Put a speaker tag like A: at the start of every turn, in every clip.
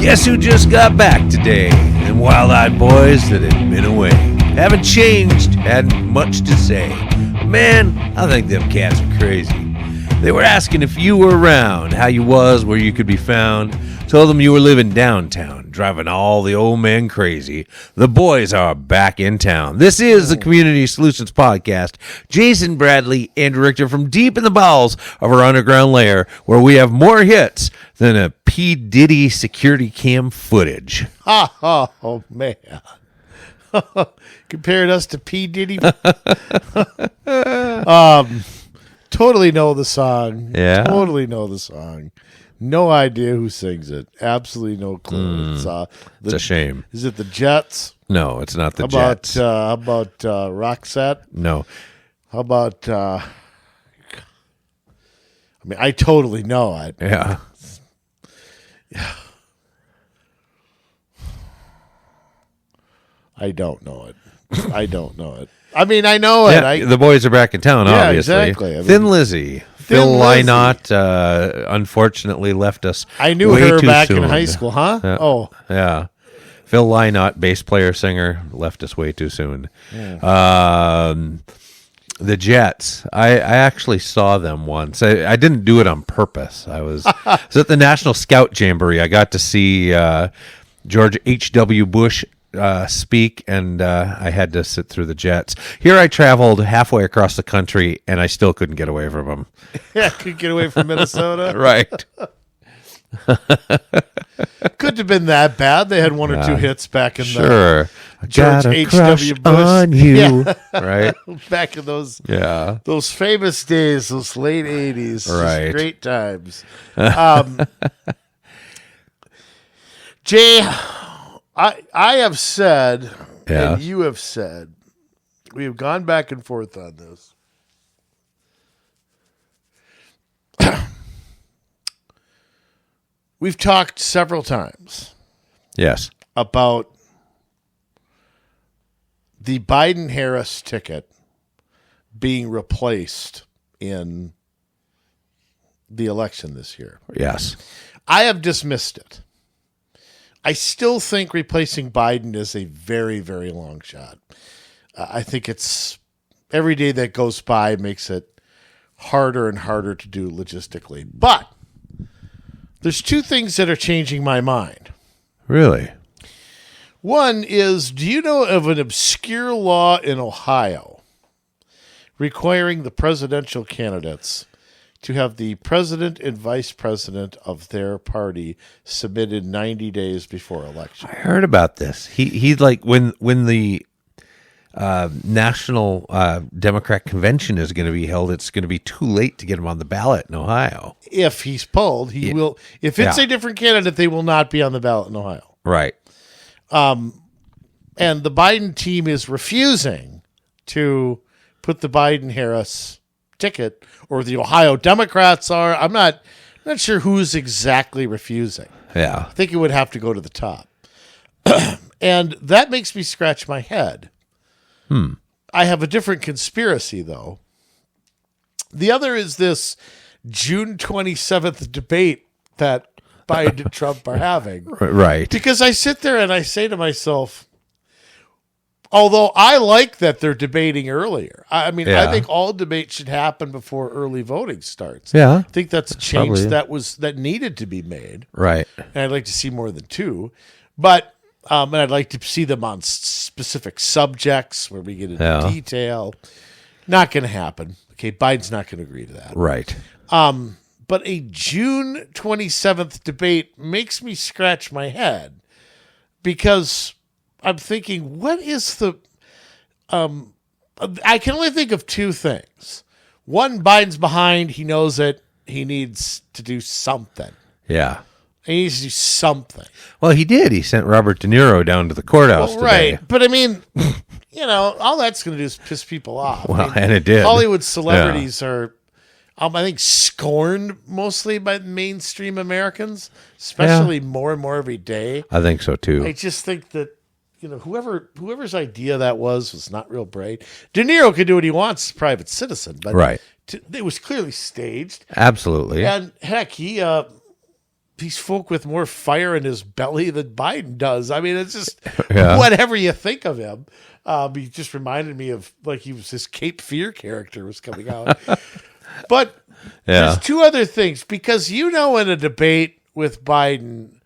A: Guess who just got back today? Them wild-eyed boys that had been away. Haven't changed, hadn't much to say. Man, I think them cats are crazy. They were asking if you were around, how you was, where you could be found. Told them you were living downtown, driving all the old men crazy. The boys are back in town. This is the Community Solutions Podcast. Jason Bradley and Richter from deep in the bowels of our underground lair, where we have more hits than a P. Diddy security cam footage.
B: Oh man. Compared us to P. Diddy. Totally know the song.
A: Yeah.
B: Totally know the song. No idea who sings it. Absolutely no clue.
A: It's a shame.
B: Is it the Jets?
A: No, it's not the Jets.
B: How about Roxette?
A: No.
B: How about I totally know it.
A: Yeah.
B: I don't know it. I don't know it. I mean, I know it.
A: Yeah, the boys are back in town, obviously.
B: Exactly.
A: Thin Lizzy. Phil Lynott, unfortunately, left us.
B: I knew
A: way
B: her
A: too
B: back
A: soon.
B: in high school, huh?
A: Yeah.
B: Oh.
A: Yeah. Phil Lynott, bass player, singer, left us way too soon.
B: Yeah.
A: The Jets, I actually saw them once. I didn't do it on purpose. I was at the National Scout Jamboree. I got to see George H.W. Bush speak, and I had to sit through the Jets. Here I traveled halfway across the country, and I still couldn't get away from them.
B: Yeah, couldn't get away from Minnesota.
A: Right.
B: Couldn't have been that bad. They had one or two hits back in
A: the
B: George H.W. Bush
A: on you, right?
B: Back in those famous days, those late 80s.
A: Right.
B: Great times. Jay, I have said, and you have said, we have gone back and forth on this. We've talked several times.
A: Yes.
B: About the Biden-Harris ticket being replaced in the election this year.
A: Yes.
B: I have dismissed it. I still think replacing Biden is a very, very long shot. I think it's every day that goes by makes it harder and harder to do logistically. But there's two things that are changing my mind.
A: Really?
B: One is, do you know of an obscure law in Ohio requiring the presidential candidates to have the president and vice president of their party submitted 90 days before election?
A: I heard about this. He like when the National Democrat Convention is going to be held, it's going to be too late to get him on the ballot in Ohio.
B: If he's pulled, he will. If it's a different candidate, they will not be on the ballot in Ohio.
A: Right.
B: And the Biden team is refusing to put the Biden-Harris ticket, or the Ohio Democrats are. I'm not sure who's exactly refusing.
A: Yeah.
B: I think it would have to go to the top. And that makes me scratch my head. I have a different conspiracy, though. The other is this June 27th debate that Biden and Trump are having.
A: Right.
B: Because I sit there and I say to myself, although I like that they're debating earlier. I mean, I think all debate should happen before early voting starts.
A: Yeah.
B: I think that's a change that needed to be made.
A: Right.
B: And I'd like to see more than two. But and I'd like to see them on specific subjects where we get into detail. Not going to happen. Okay, Biden's not going to agree to that.
A: Right.
B: But a June 27th debate makes me scratch my head because I'm thinking, what is the... I can only think of two things. One, Biden's behind. He knows it. He needs to do something.
A: Yeah.
B: He needs to do something.
A: Well, he did. He sent Robert De Niro down to the courthouse today.
B: Right. But I mean, all that's going to do is piss people off.
A: Well, and it did.
B: Hollywood celebrities are, I think, scorned mostly by mainstream Americans, especially more and more every day.
A: I think so, too.
B: I just think that, whoever's idea that was not real bright. De Niro can do what he wants as a private citizen, but it was clearly staged.
A: Absolutely.
B: And heck, he these folk with more fire in his belly than Biden does. I mean, it's just whatever you think of him. He just reminded me of like he was this Cape Fear character was coming out. But there's two other things, because in a debate with Biden,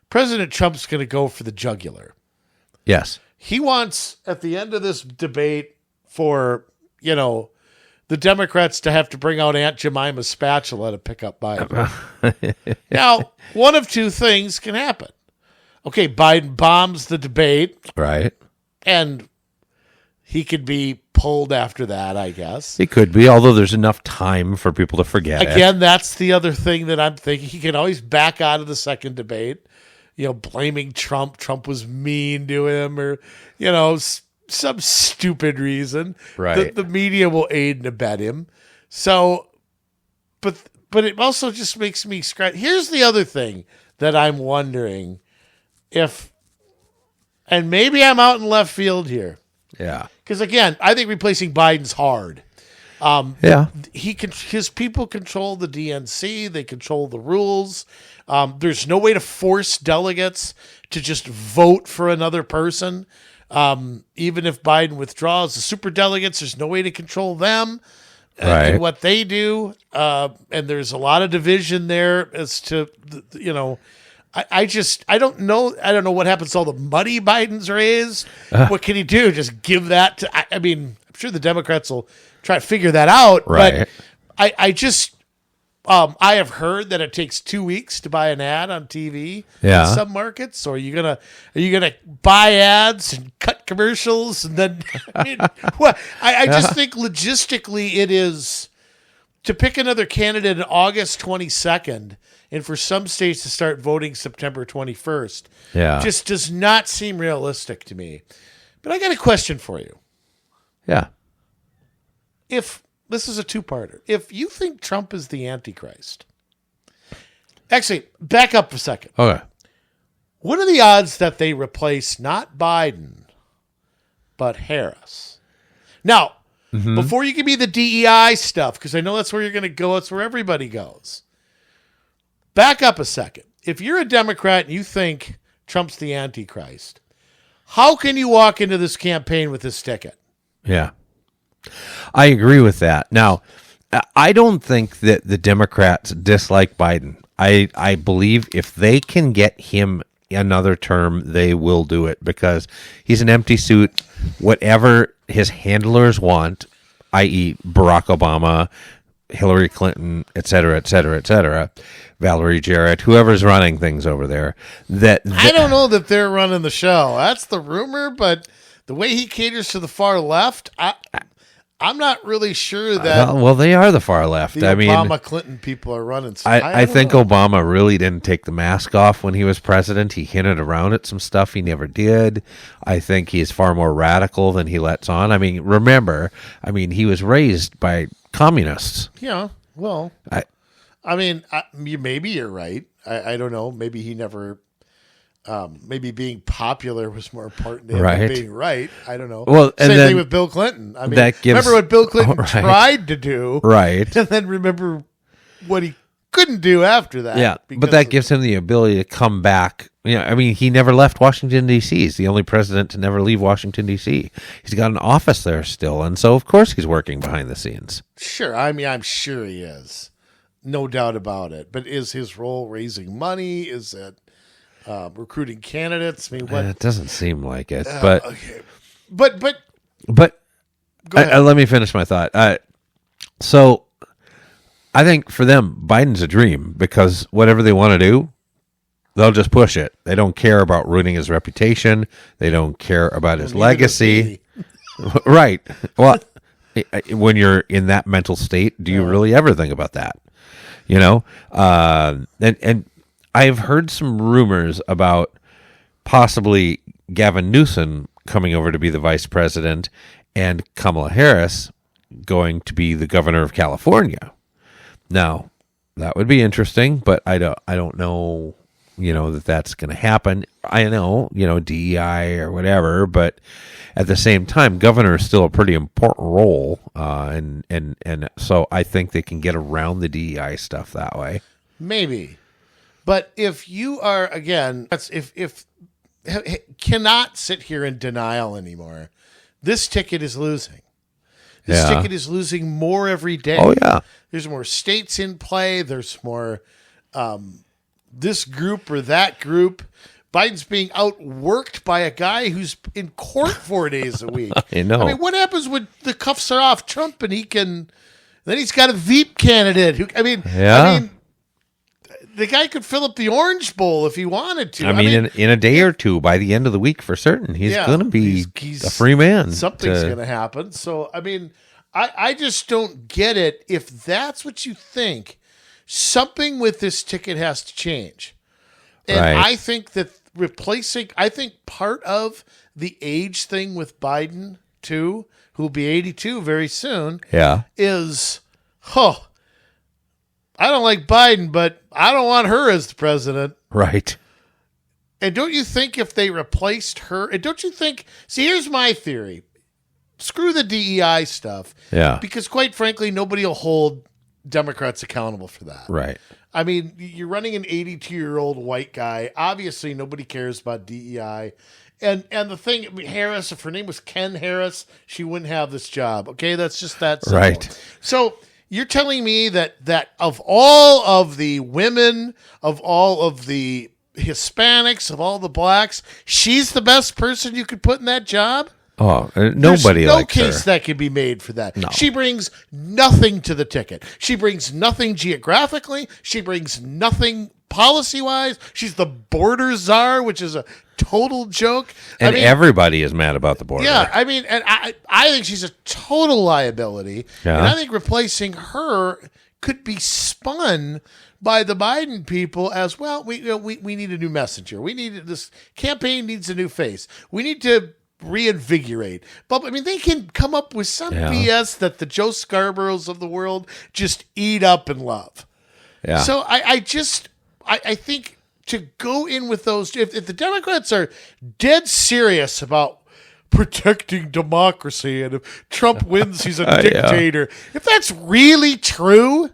B: President Trump's going to go for the jugular.
A: Yes.
B: He wants, at the end of this debate, for, the Democrats to have to bring out Aunt Jemima's spatula to pick up Biden. Now, one of two things can happen. Okay, Biden bombs the debate.
A: Right.
B: And he could be pulled after that, I guess.
A: He could be, although there's enough time for people to forget
B: Again, that's the other thing that I'm thinking. He can always back out of the second debate, blaming Trump. Trump was mean to him, or, some stupid reason.
A: Right.
B: The media will aid and abet him. So, but it also just makes me scratch. Here's the other thing that I'm wondering if, and maybe I'm out in left field here.
A: Yeah.
B: Because again, I think replacing Biden's hard. His people control the DNC. They control the rules. There's no way to force delegates to just vote for another person. Even if Biden withdraws the super delegates, there's no way to control them and what they do. And there's a lot of division there as to, I don't know. I don't know what happens to all the money Biden's raised. What can he do? Just give that to, I'm sure the Democrats will try to figure that out.
A: Right.
B: But I have heard that it takes 2 weeks to buy an ad on TV in some markets. So are you gonna buy ads and cut commercials and then? I just think logistically it is to pick another candidate on August 22nd, and for some states to start voting September 21st.
A: Yeah,
B: just does not seem realistic to me. But I got a question for you.
A: Yeah.
B: If this is a two-parter. If you think Trump is the Antichrist, actually, back up a second.
A: Okay.
B: What are the odds that they replace not Biden, but Harris? Now, before you give me the DEI stuff, because I know that's where you're going to go. That's where everybody goes. Back up a second. If you're a Democrat and you think Trump's the Antichrist, how can you walk into this campaign with this ticket?
A: Yeah. I agree with that. Now, I don't think that the Democrats dislike Biden. I believe if they can get him another term, they will do it because he's an empty suit. Whatever his handlers want, i.e. Barack Obama, Hillary Clinton, et cetera, Valerie Jarrett, whoever's running things over there. I
B: don't know that they're running the show. That's the rumor, but the way he caters to the far left, I'm not really sure that.
A: Well, they are the far left.
B: The Obama Clinton people are running.
A: I think Obama really didn't take the mask off when he was president. He hinted around at some stuff he never did. I think he's far more radical than he lets on. I mean, remember, he was raised by communists.
B: Yeah, well, maybe you're right. I don't know. Maybe he never. Maybe being popular was more important to him than being right. I don't know.
A: Well,
B: Same thing with Bill Clinton. Remember what Bill Clinton tried to do,
A: right?
B: And then remember what he couldn't do after that.
A: Yeah, but that gives him the ability to come back. He never left Washington, D.C. He's the only president to never leave Washington, D.C. He's got an office there still, and so of course he's working behind the scenes.
B: Sure, I'm sure he is. No doubt about it. But is his role raising money? Is it recruiting candidates?
A: It doesn't seem like it, but
B: okay. But
A: go ahead. Let me finish my thought. So I think for them, Biden's a dream because whatever they want to do, they'll just push it. They don't care about ruining his reputation. They don't care about his legacy. Right. Well, when you're in that mental state, do you really ever think about that? And I've heard some rumors about possibly Gavin Newsom coming over to be the vice president and Kamala Harris going to be the governor of California. Now, that would be interesting, but I don't know, that's going to happen. I know, DEI or whatever, but at the same time, governor is still a pretty important role, and so I think they can get around the DEI stuff that way.
B: Maybe. But if you are, again, if cannot sit here in denial anymore, this ticket is losing. This ticket is losing more every day.
A: Oh, yeah.
B: There's more states in play. There's more this group or that group. Biden's being outworked by a guy who's in court 4 days a week.
A: I know.
B: I mean, what happens when the cuffs are off Trump and then he's got a Veep candidate who, I mean, the guy could fill up the Orange Bowl if he wanted to.
A: I mean, in a day or two, by the end of the week, for certain, he's going to be a free man.
B: Something's going to happen. So, I mean, I just don't get it. If that's what you think, something with this ticket has to change. And I think that I think part of the age thing with Biden, too, who'll be 82 very soon, is, I don't like Biden, but I don't want her as the president.
A: Right.
B: And don't you think if they replaced her, and don't you think, see, here's my theory. Screw the DEI stuff.
A: Yeah.
B: Because quite frankly, nobody will hold Democrats accountable for that.
A: Right.
B: I mean, you're running an 82-year-old white guy. Obviously, nobody cares about DEI. And the thing, Harris, if her name was Ken Harris, she wouldn't have this job. Okay, that's just that simple.
A: Right.
B: So you're telling me that of all of the women, of all of the Hispanics, of all the blacks, she's the best person you could put in that job?
A: Oh, nobody likes her.
B: No case that can be made for that.
A: No.
B: She brings nothing to the ticket. She brings nothing geographically. She brings nothing policy-wise. She's the border czar, which is a total joke.
A: And everybody is mad about the border.
B: Yeah, I mean, and I think she's a total liability.
A: Yeah.
B: And I think replacing her could be spun by the Biden people as, well, we need a new messenger. This campaign needs a new face. We need to reinvigorate. But I mean, they can come up with some BS that the Joe Scarboroughs of the world just eat up and love.
A: Yeah.
B: So I think to go in with those, if the Democrats are dead serious about protecting democracy, and if Trump wins, he's a dictator. If that's really true,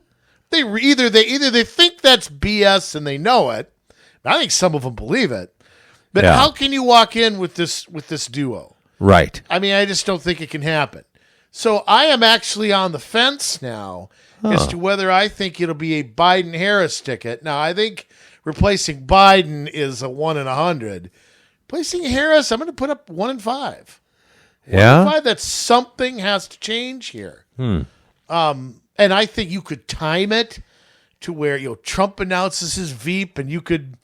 B: they either think that's BS and they know it. I think some of them believe it. But how can you walk in with this duo?
A: Right.
B: I mean, I just don't think it can happen. So I am actually on the fence now as to whether I think it'll be a Biden-Harris ticket. Now, I think replacing Biden is a 1 in 100. Replacing Harris, I'm going to put up 1 in 5. 1 in 5, that something has to change here. And I think you could time it to where Trump announces his Veep and you could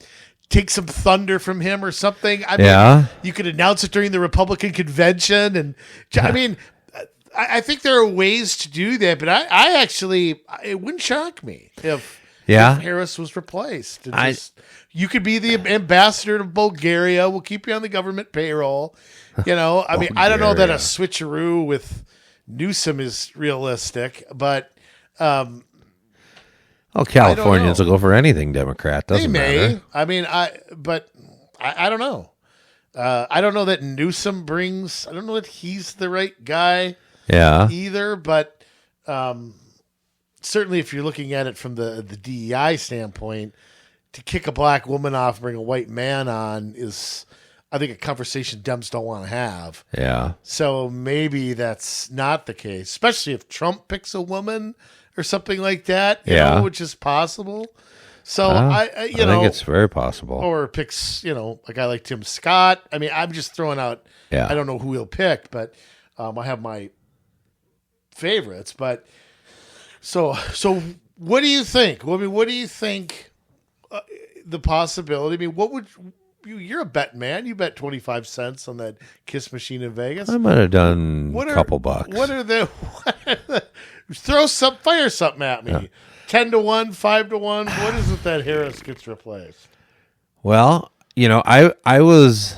B: take some thunder from him or something. I mean, you could announce it during the Republican convention. And I mean, I think there are ways to do that, but I actually, it wouldn't shock me if Harris was replaced. You could be the ambassador to Bulgaria. We'll keep you on the government payroll. I mean, I don't know that a switcheroo with Newsom is realistic, but
A: Californians will go for anything Democrat. Doesn't matter.
B: I mean, I don't know. I don't know that Newsom brings. I don't know that he's the right guy. Either, but certainly if you're looking at it from the DEI standpoint, to kick a black woman off, bring a white man on is, I think, a conversation Dems don't want to have. Yeah. So maybe that's not the case, especially if Trump picks a woman or something like that, you know, which is possible. So I think
A: it's very possible.
B: Or picks, a guy like Tim Scott. I mean, I'm just throwing out. I don't know who he'll pick, but I have my favorites. But so what do you think? I mean, what do you think the possibility? I mean, what would you're a bet man. You bet 25 cents on that kiss machine in Vegas.
A: I might have done a couple bucks.
B: Fire something at me. 10-1, 5-1. What is it that Harris gets replaced?
A: Well, I was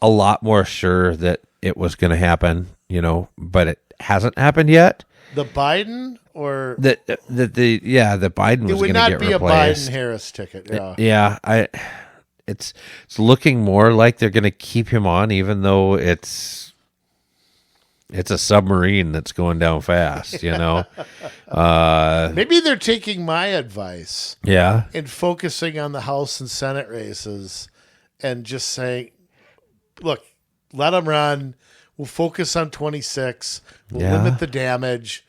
A: a lot more sure that it was going to happen, but it hasn't happened yet.
B: The Biden or
A: that Biden was going to get replaced.
B: It would not be a Biden-Harris ticket.
A: It's looking more like they're going to keep him on, even though it's It's a submarine that's going down fast,
B: Maybe they're taking my advice
A: Yeah.
B: and focusing on the House and Senate races and just saying, look, let them run. We'll focus on 26. We'll limit the damage.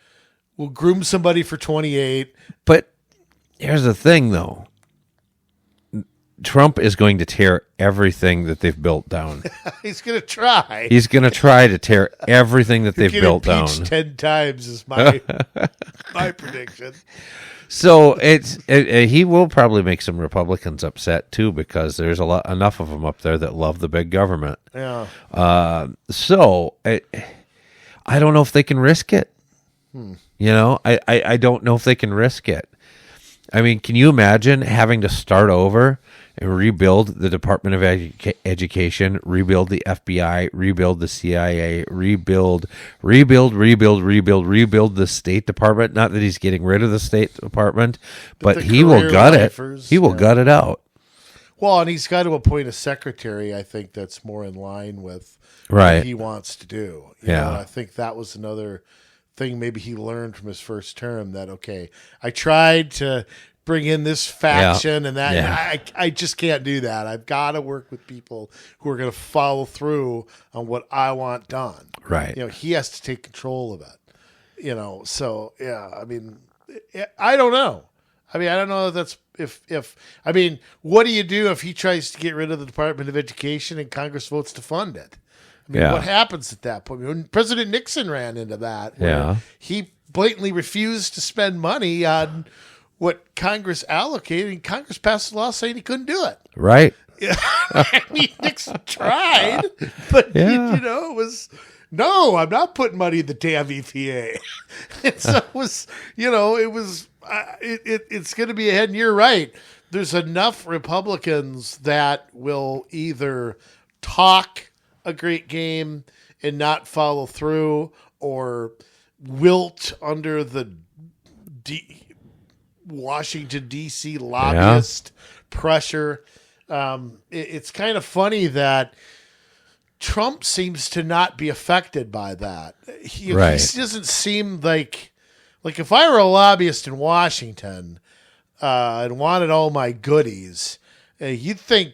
B: We'll groom somebody for 28.
A: But here's the thing, though. Trump is going to tear everything that they've built down.
B: He's going to try.
A: He's going to try to tear everything that they've built down.
B: 10 times is my my prediction.
A: So he will probably make some Republicans upset too, because there's enough of them up there that love the big government.
B: Yeah.
A: So I don't know if they can risk it. I don't know if they can risk it. I mean, can you imagine having to start over and rebuild the Department of Education, rebuild the FBI, rebuild the CIA, rebuild the State Department? Not that he's getting rid of the State Department, but he will gut it. He will gut it out.
B: Well, and he's got to appoint a secretary, I think, that's more in line with
A: right.
B: what he wants to do. You know, I think that was another thing maybe he learned from his first term, that, okay, I tried to bring in this faction and that.
A: Yeah.
B: I just can't do that. I've got to work with people who are going to follow through on what I want done.
A: Right.
B: He has to take control of it. So, I mean, I don't know. I mean, I don't know if that's I mean, what do you do if he tries to get rid of the Department of Education and Congress votes to fund it? I mean, what happens at that point? When President Nixon ran into that, where he blatantly refused to spend money on what Congress allocated, and Congress passed a law saying he couldn't do it.
A: Right.
B: I mean, Nixon tried, but it was, no, I'm not putting money in the damn EPA. And so it was, it's going to be ahead, and you're right. There's enough Republicans that will either talk a great game and not follow through, or wilt under the Washington, D.C. lobbyist pressure. It's kind of funny that Trump seems to not be affected by that. He doesn't seem like if I were a lobbyist in Washington and wanted all my goodies, you'd think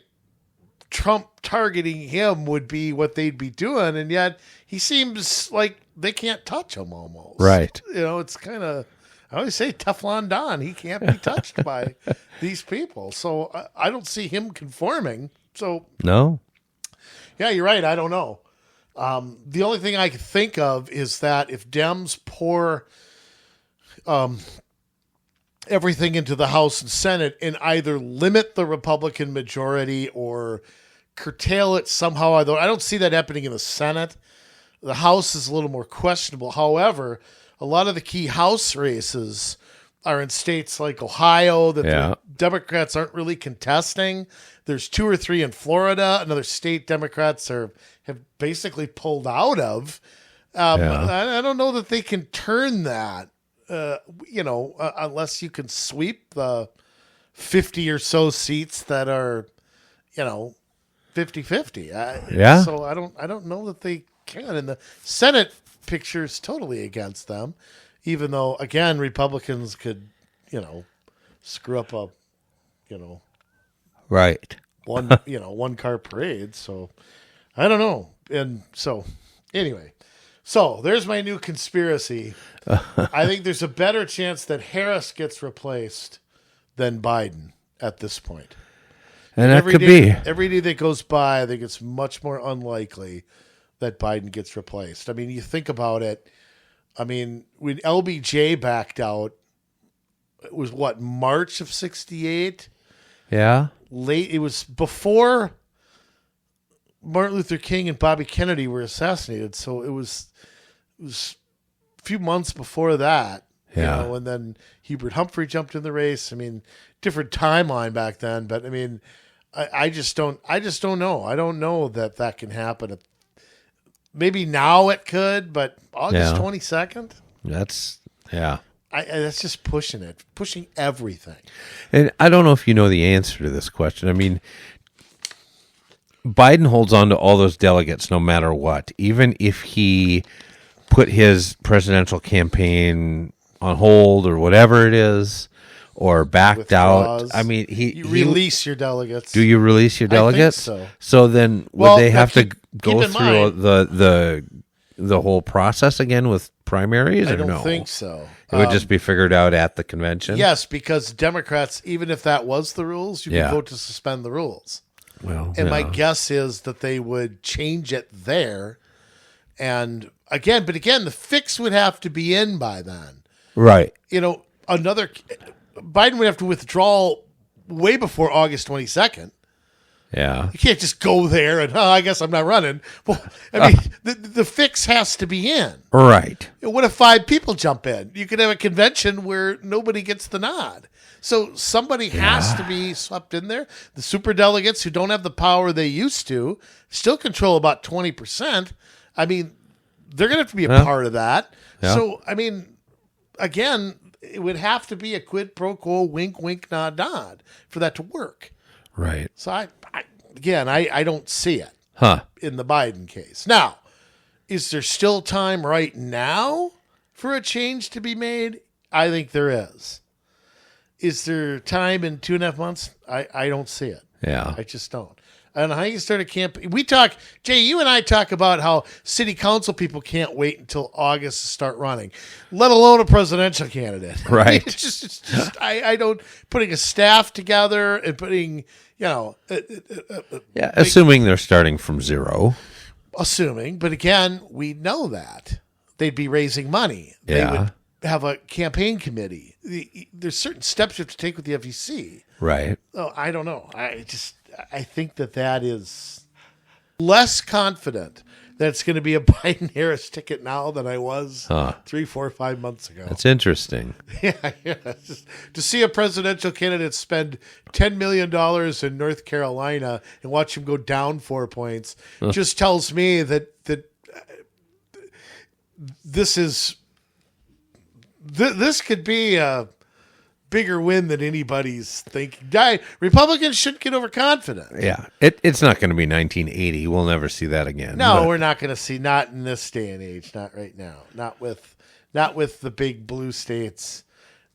B: Trump targeting him would be what they'd be doing, and yet he seems like they can't touch him almost.
A: Right.
B: It's kind of, I always say Teflon Don. He can't be touched by these people. So I don't see him conforming. So
A: no.
B: Yeah, you're right. I don't know. The only thing I can think of is that if Dems pour everything into the House and Senate and either limit the Republican majority or curtail it somehow, although I don't see that happening in the Senate. The House is a little more questionable. However, a lot of the key House races are in states like Ohio that the Democrats aren't really contesting. There's 2 or 3 in Florida, another state Democrats have basically pulled out of. I don't know that they can turn that, unless you can sweep the 50 or so seats that are, 50-50. So I don't know that they can. And the Senate picture is totally against them, even though, again, Republicans could, screw up a,
A: right.
B: one car parade. So I don't know. And so anyway, so there's my new conspiracy. I think there's a better chance that Harris gets replaced than Biden at this point.
A: And that could be.
B: Every day that goes by, I think it's much more unlikely that Biden gets replaced. I mean, you think about it. I mean, when LBJ backed out, it was March of 1968?
A: Yeah.
B: Late. It was before Martin Luther King and Bobby Kennedy were assassinated. So it was a few months before that.
A: Yeah.
B: And then Hubert Humphrey jumped in the race. I mean, different timeline back then, but I mean, I just don't know. I don't know that can happen. Maybe now it could, but August 22nd?
A: That's
B: just pushing everything.
A: And I don't know if you know the answer to this question. I mean, Biden holds on to all those delegates no matter what, even if he put his presidential campaign on hold or whatever it is, or backed
B: Withdraws.
A: out. I mean,
B: You release your delegates.
A: Do you release your delegates?
B: I think so.
A: So then would
B: Well,
A: they have
B: keep-
A: to go
B: keep in
A: through
B: mind-
A: the whole process again with primaries?
B: I
A: or
B: don't
A: no?
B: think so.
A: It would just be figured out at the convention.
B: Yes, because Democrats, even if that was the rules, you
A: Yeah.
B: could vote to suspend the rules.
A: Well,
B: And my
A: yeah.
B: guess is that they would change it there. And again, the fix would have to be in by then.
A: Right.
B: You know, Biden would have to withdraw way before August 22nd.
A: Yeah.
B: You can't just go there and, I guess I'm not running. Well, I mean, the fix has to be in.
A: Right.
B: What if 5 people jump in? You could have a convention where nobody gets the nod. So somebody has to be swept in there. The superdelegates who don't have the power they used to still control about 20%. I mean, they're going to have to be a part of that.
A: Yeah.
B: So, I mean, again, it would have to be a quid pro quo, wink, wink, nod, nod for that to work.
A: Right.
B: So, I don't see it
A: Huh.
B: in the Biden case. Now, is there still time right now for a change to be made? I think there is. Is there time in 2.5 months? I don't see it.
A: Yeah.
B: I just don't. I don't know how you can start a campaign. We talk, Jay, you and I talk about how city council people can't wait until August to start running, let alone a presidential candidate.
A: Right.
B: It's just I don't, putting a staff together and putting,
A: Yeah. Assuming they're starting from zero.
B: assuming, but again, we know that they'd be raising money. They
A: Yeah.
B: would have a campaign committee. There's certain steps you have to take with the FEC.
A: Right.
B: Oh, I don't know. I think that is less confident that it's going to be a Biden Harris ticket now than I was 3, 4, 5 months ago.
A: That's interesting.
B: Yeah. Just to see a presidential candidate spend $10 million in North Carolina and watch him go down 4 points just tells me that this could be a bigger win than anybody's thinking. Republicans shouldn't get overconfident.
A: Yeah. It's not going to be 1980. We'll never see that again.
B: No,
A: but-
B: we're not going to see. Not in this day and age. Not right now. Not with the big blue states.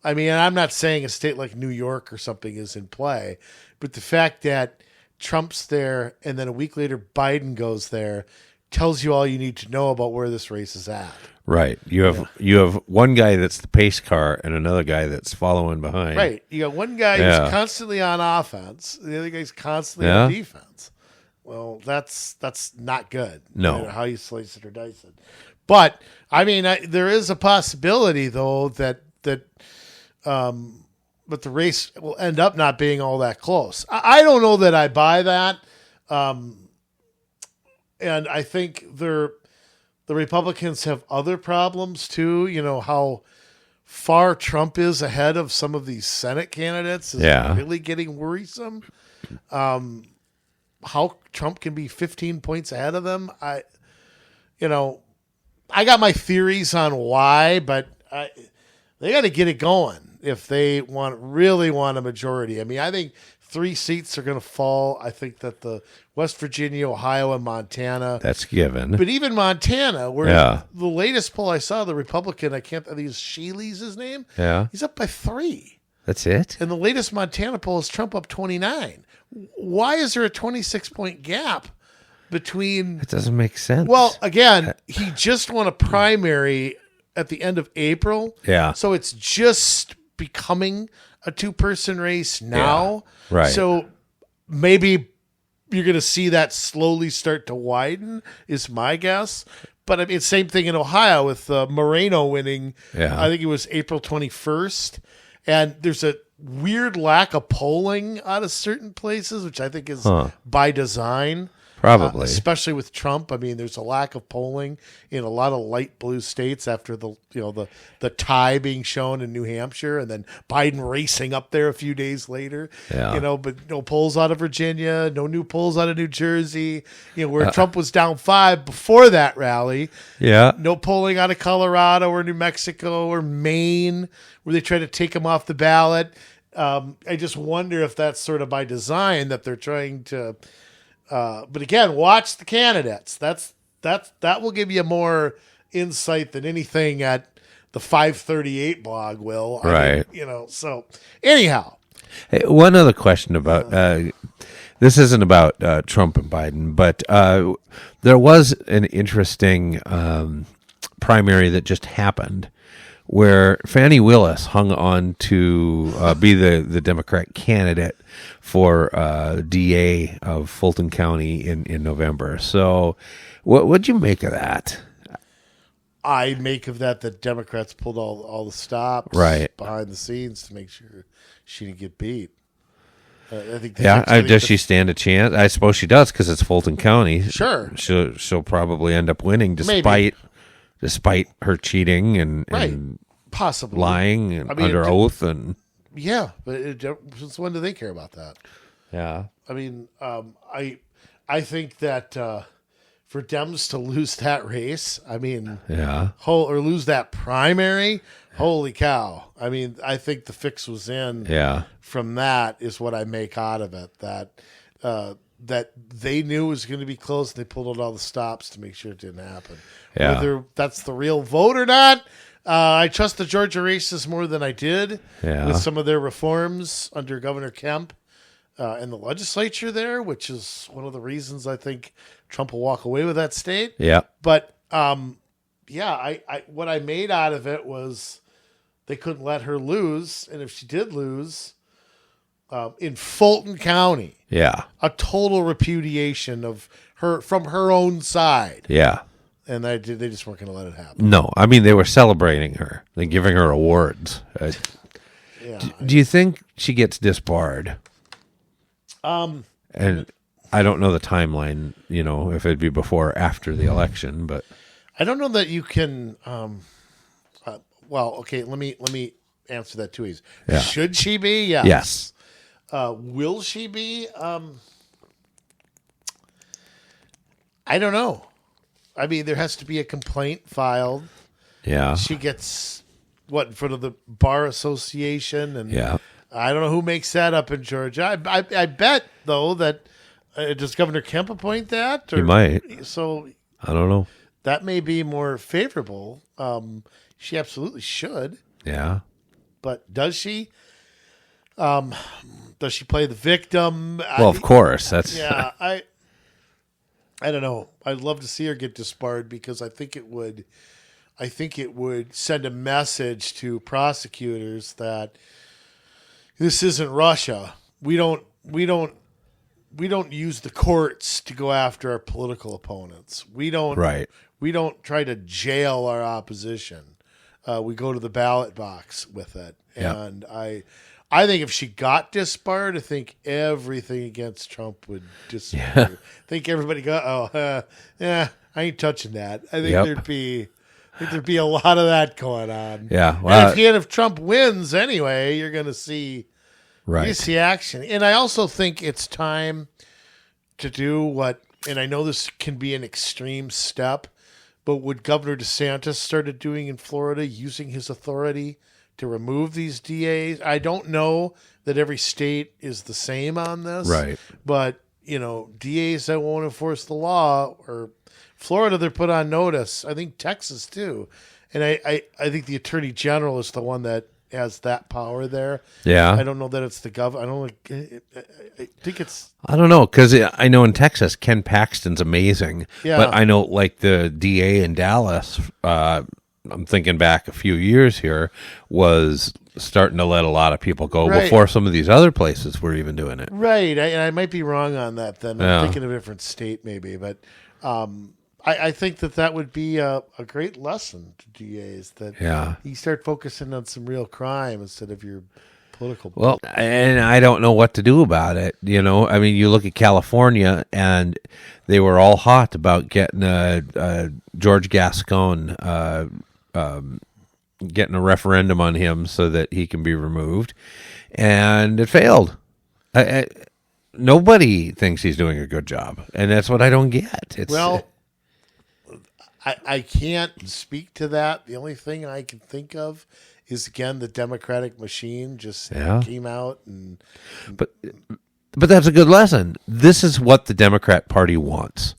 B: I mean, I'm not saying a state like New York or something is in play, but the fact that Trump's there and then a week later Biden goes there tells you all you need to know about where this race is at.
A: Right. You have one guy that's the pace car and another guy that's following behind.
B: Right. You got one guy who's constantly on offense, the other guy's constantly on defense. Well, that's not good.
A: No.
B: No matter how you slice it or dice it. But I mean, there is a possibility though that but the race will end up not being all that close. I don't know that I buy that. And I think the Republicans have other problems too. You know, how far Trump is ahead of some of these Senate candidates is really getting worrisome. How Trump can be 15 points ahead of them. I got my theories on why, but they got to get it going if they really want a majority. I mean, I think 3 seats are going to fall. I think that the West Virginia, Ohio, and Montana.
A: That's given.
B: But even Montana, where the latest poll I saw, the Republican, I think it's Shealy's his name.
A: Yeah.
B: He's up by 3.
A: That's it?
B: And the latest Montana poll is Trump up 29. Why is there a 26-point gap between...
A: It doesn't make sense.
B: Well, again, he just won a primary at the end of April.
A: Yeah.
B: So it's just becoming a 2-person race now.
A: Yeah. Right.
B: So maybe you're going to see that slowly start to widen, is my guess. But I mean, same thing in Ohio with Moreno winning.
A: Yeah.
B: I think it was April 21st. And there's a weird lack of polling out of certain places, which I think is by design.
A: Probably.
B: Especially with Trump. I mean, there's a lack of polling in a lot of light blue states after the tie being shown in New Hampshire and then Biden racing up there a few days later.
A: Yeah.
B: But no polls out of Virginia, no new polls out of New Jersey, where Trump was down 5 before that rally.
A: Yeah.
B: No polling out of Colorado or New Mexico or Maine where they try to take him off the ballot. I just wonder if that's sort of by design that they're trying to... but again, watch the candidates. That will give you more insight than anything at the 538 blog will.
A: Right.
B: So anyhow.
A: Hey, one other question about this isn't about Trump and Biden, but there was an interesting primary that just happened where Fannie Willis hung on to be the Democrat candidate for DA of Fulton County in November. So what'd you make of that?
B: I make of that Democrats pulled all the stops behind the scenes to make sure she didn't get beat. I think.
A: Does she stand a chance? I suppose she does because it's Fulton County.
B: Sure,
A: she'll probably end up winning despite her cheating and
B: possibly
A: lying and under oath and.
B: Yeah, but since when do they care about that?
A: Yeah,
B: I mean, I think that for Dems to lose that race, I mean, or lose that primary, holy cow! I mean, I think the fix was in.
A: Yeah.
B: From that is what I make out of it. That they knew it was going to be close, and they pulled out all the stops to make sure it didn't happen.
A: Yeah.
B: Whether that's the real vote or not. I trust the Georgia races more than I did with some of their reforms under Governor Kemp and the legislature there, which is one of the reasons I think Trump will walk away with that state.
A: Yeah.
B: But, I what I made out of it was they couldn't let her lose. And if she did lose in Fulton County, a total repudiation of her from her own side.
A: Yeah.
B: And they just weren't going to let it happen.
A: No, I mean, they were celebrating her. They're giving her awards. Do you think she gets disbarred? And I don't know the timeline, if it'd be before or after the election, but
B: I don't know that you can. Okay, let me answer that two ways.
A: Yeah.
B: Should she be? Yes.
A: Yes.
B: Will she be? I don't know. I mean, there has to be a complaint filed.
A: Yeah.
B: She gets in front of the Bar Association, and I don't know who makes that up in Georgia. I bet though that does Governor Kemp appoint that? Or,
A: he might.
B: So
A: I don't know.
B: That may be more favorable. She absolutely should.
A: Yeah.
B: But does she? Does she play the victim?
A: Well, of course. That's
B: I don't know. I'd love to see her get disbarred because I think it would send a message to prosecutors that this isn't Russia. We don't use the courts to go after our political opponents. We don't try to jail our opposition. We go to the ballot box with it. And I think if she got disbarred, I think everything against Trump would disappear. I think everybody I ain't touching that. I think there'd be a lot of that going on.
A: Yeah. Well,
B: and if Trump wins anyway, you're going to see action. And I also think it's time to do what, and I know this can be an extreme step, but what Governor DeSantis started doing in Florida, using his authority to remove these DAs. I don't know that every state is the same on this.
A: Right.
B: But, DAs that won't enforce the law, or Florida, they're put on notice. I think Texas too. And I think the Attorney General is the one that has that power there.
A: Yeah.
B: I don't know that it's the governor. I think it's...
A: I don't know, because I know in Texas, Ken Paxton's amazing.
B: Yeah.
A: But I know, like, the DA in Dallas... I'm thinking back a few years here, was starting to let a lot of people go before some of these other places were even doing it.
B: Right. I might be wrong on that then. I'm thinking of a different state maybe. But I think that would be a great lesson to DAs, that you start focusing on some real crime instead of your political.
A: Well, and I don't know what to do about it. I mean, you look at California, and they were all hot about getting a George Gascon getting a referendum on him so that he can be removed, and it failed. Nobody thinks he's doing a good job, and that's what I don't get.
B: I can't speak to that. The only thing I can think of is, again, the Democratic machine just came out and.
A: But that's a good lesson. This is what the Democrat Party wants.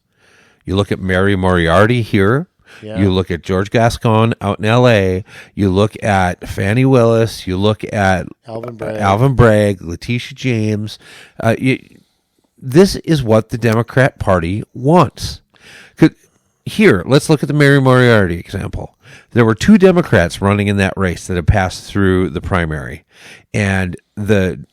A: You look at Mary Moriarty here.
B: Yeah.
A: You look at George Gascon out in L.A., you look at Fannie Willis, you look at Alvin Bragg, Letitia James. This is what the Democrat Party wants. Here, let's look at the Mary Moriarty example. There were 2 Democrats running in that race that had passed through the primary, and the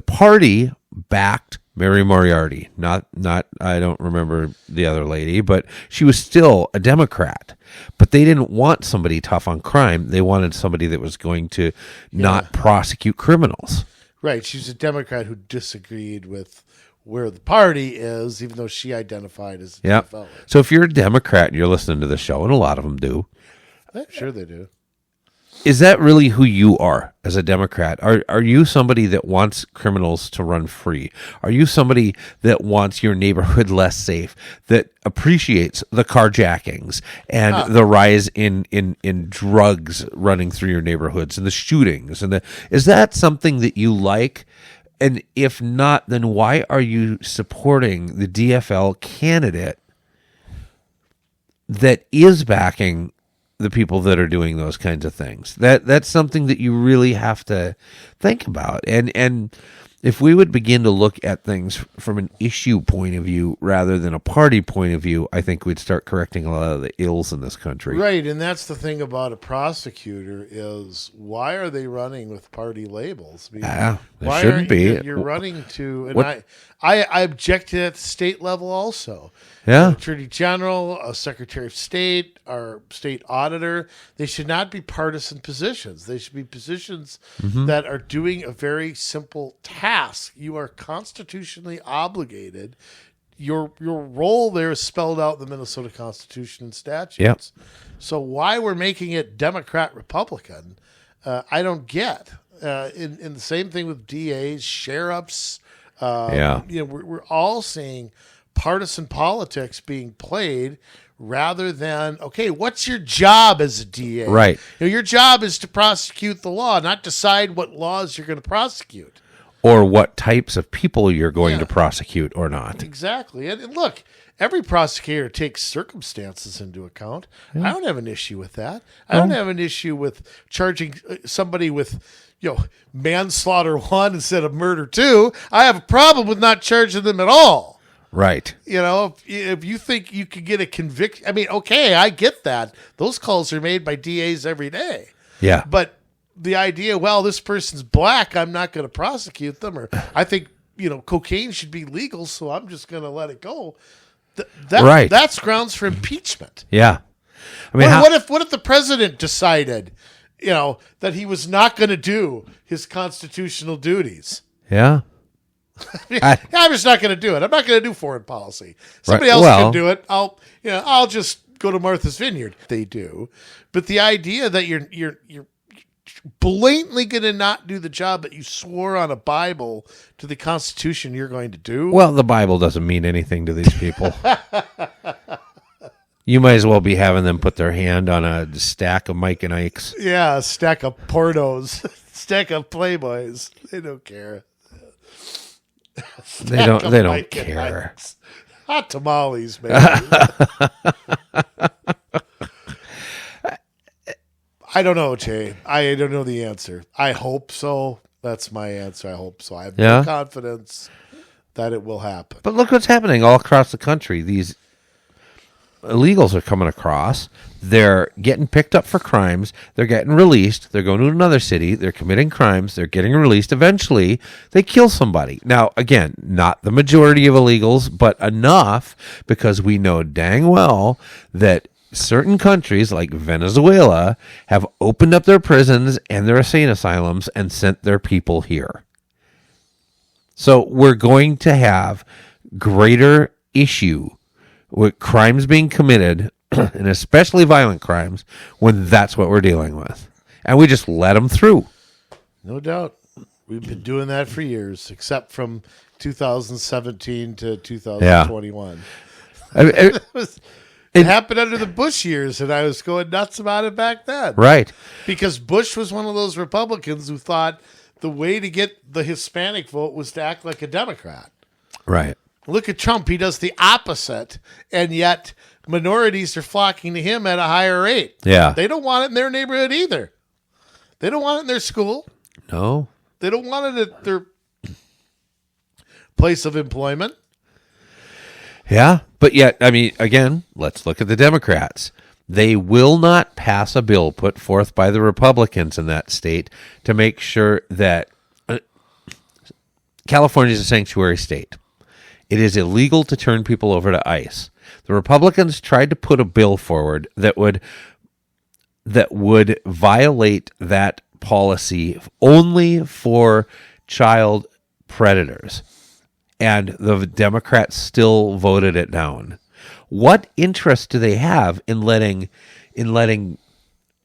A: party backed Mary Moriarty. Not I don't remember the other lady, but she was still a Democrat. But they didn't want somebody tough on crime. They wanted somebody that was going to not prosecute criminals.
B: Right. She's a Democrat who disagreed with where the party is, even though she identified as a DFL.
A: So if you're a Democrat and you're listening to the show, and a lot of them do,
B: I'm sure they do.
A: Is that really who you are as a Democrat? Are you somebody that wants criminals to run free? Are you somebody that wants your neighborhood less safe, that appreciates the carjackings and the rise in drugs running through your neighborhoods and the shootings? Is that something that you like? And if not, then why are you supporting the DFL candidate that is backing the people that are doing those kinds of things? That's something that you really have to think about. And if we would begin to look at things from an issue point of view rather than a party point of view, I think we'd start correcting a lot of the ills in this country.
B: Right, and that's the thing about a prosecutor is why are they running with party labels? I mean,
A: they shouldn't be.
B: You're running to, and I object to that at the state level also.
A: Yeah.
B: Attorney General, a Secretary of State, our state auditor, they should not be partisan positions. They should be positions that are doing a very simple task. You are constitutionally obligated. Your role there is spelled out in the Minnesota Constitution and statutes.
A: Yep.
B: So why we're making it Democrat-Republican, I don't get. In the same thing with DAs, sheriffs. We're all seeing partisan politics being played rather than, okay, what's your job as a DA?
A: Right.
B: Your job is to prosecute the law, not decide what laws you're going to prosecute.
A: Or what types of people you're going to prosecute or not.
B: Exactly. And look, every prosecutor takes circumstances into account. I don't have an issue with that. I don't have an issue with charging somebody with manslaughter 1 instead of murder 2. I have a problem with not charging them at all.
A: Right.
B: If you think you could get a conviction, I mean, okay, I get that. Those calls are made by DAs every day.
A: Yeah.
B: But the idea, well, this person's black, I'm not going to prosecute them, or I think, cocaine should be legal, so I'm just going to let it go. That's grounds for impeachment.
A: Yeah. I mean,
B: what if the president decided, that he was not going to do his constitutional duties?
A: Yeah.
B: I'm just not going to do it. I'm not going to do foreign policy. Somebody else can do it. I'll just go to Martha's Vineyard. They do, but the idea that you're blatantly going to not do the job that you swore on a Bible to the Constitution you're going to do.
A: Well, the Bible doesn't mean anything to these people. You might as well be having them put their hand on a stack of Mike and Ike's.
B: Yeah, a stack of pornos, stack of Playboys. They don't care.
A: They don't care.
B: Hot tamales, man. I don't know, Jay. I don't know the answer. I hope so. That's my answer. I hope so. I have no confidence that it will happen.
A: But look what's happening all across the country. These illegals are coming across. They're getting picked up for crimes. They're getting released. They're going to another city. They're committing crimes. They're getting released. Eventually, they kill somebody. Now, again, not the majority of illegals, but enough because we know dang well that certain countries like Venezuela have opened up their prisons and their insane asylums and sent their people here. So we're going to have greater issue with crimes being committed, and especially violent crimes, when that's what we're dealing with. And we just let them through.
B: No doubt. We've been doing that for years, except from 2017 to 2021.
A: Yeah.
B: It happened under the Bush years, and I was going nuts about it back then.
A: Right.
B: Because Bush was one of those Republicans who thought the way to get the Hispanic vote was to act like a Democrat.
A: Right.
B: Look at Trump. He does the opposite, and yet minorities are flocking to him at a higher rate.
A: Yeah.
B: They don't want it in their neighborhood either. They don't want it in their school.
A: No.
B: They don't want it at their place of employment.
A: Yeah. But yet, I mean, again, let's look at the Democrats. They will not pass a bill put forth by the Republicans in that state to make sure that California is a sanctuary state. It is illegal to turn people over to ICE. The Republicans tried to put a bill forward that would violate that policy only for child predators. And the Democrats still voted it down. What interest do they have in letting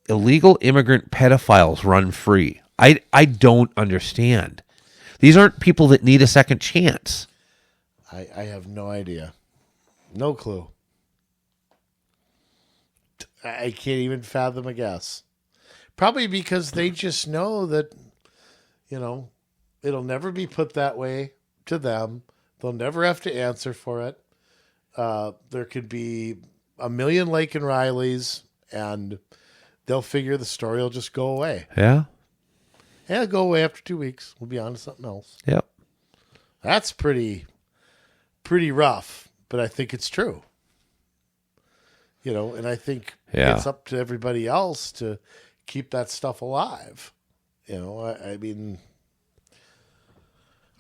A: illegal immigrant pedophiles run free? I don't understand. These aren't people that need a second chance.
B: I have no idea. No clue. I can't even fathom a guess. Probably because they just know that, it'll never be put that way to them. They'll never have to answer for it. There could be a million Lake and Rileys, and they'll figure the story will just go away.
A: Yeah.
B: Yeah, it'll go away after 2 weeks. We'll be on to something else.
A: Yep.
B: That's pretty rough, but I think it's true. And I think it's up to everybody else to keep that stuff alive. I mean,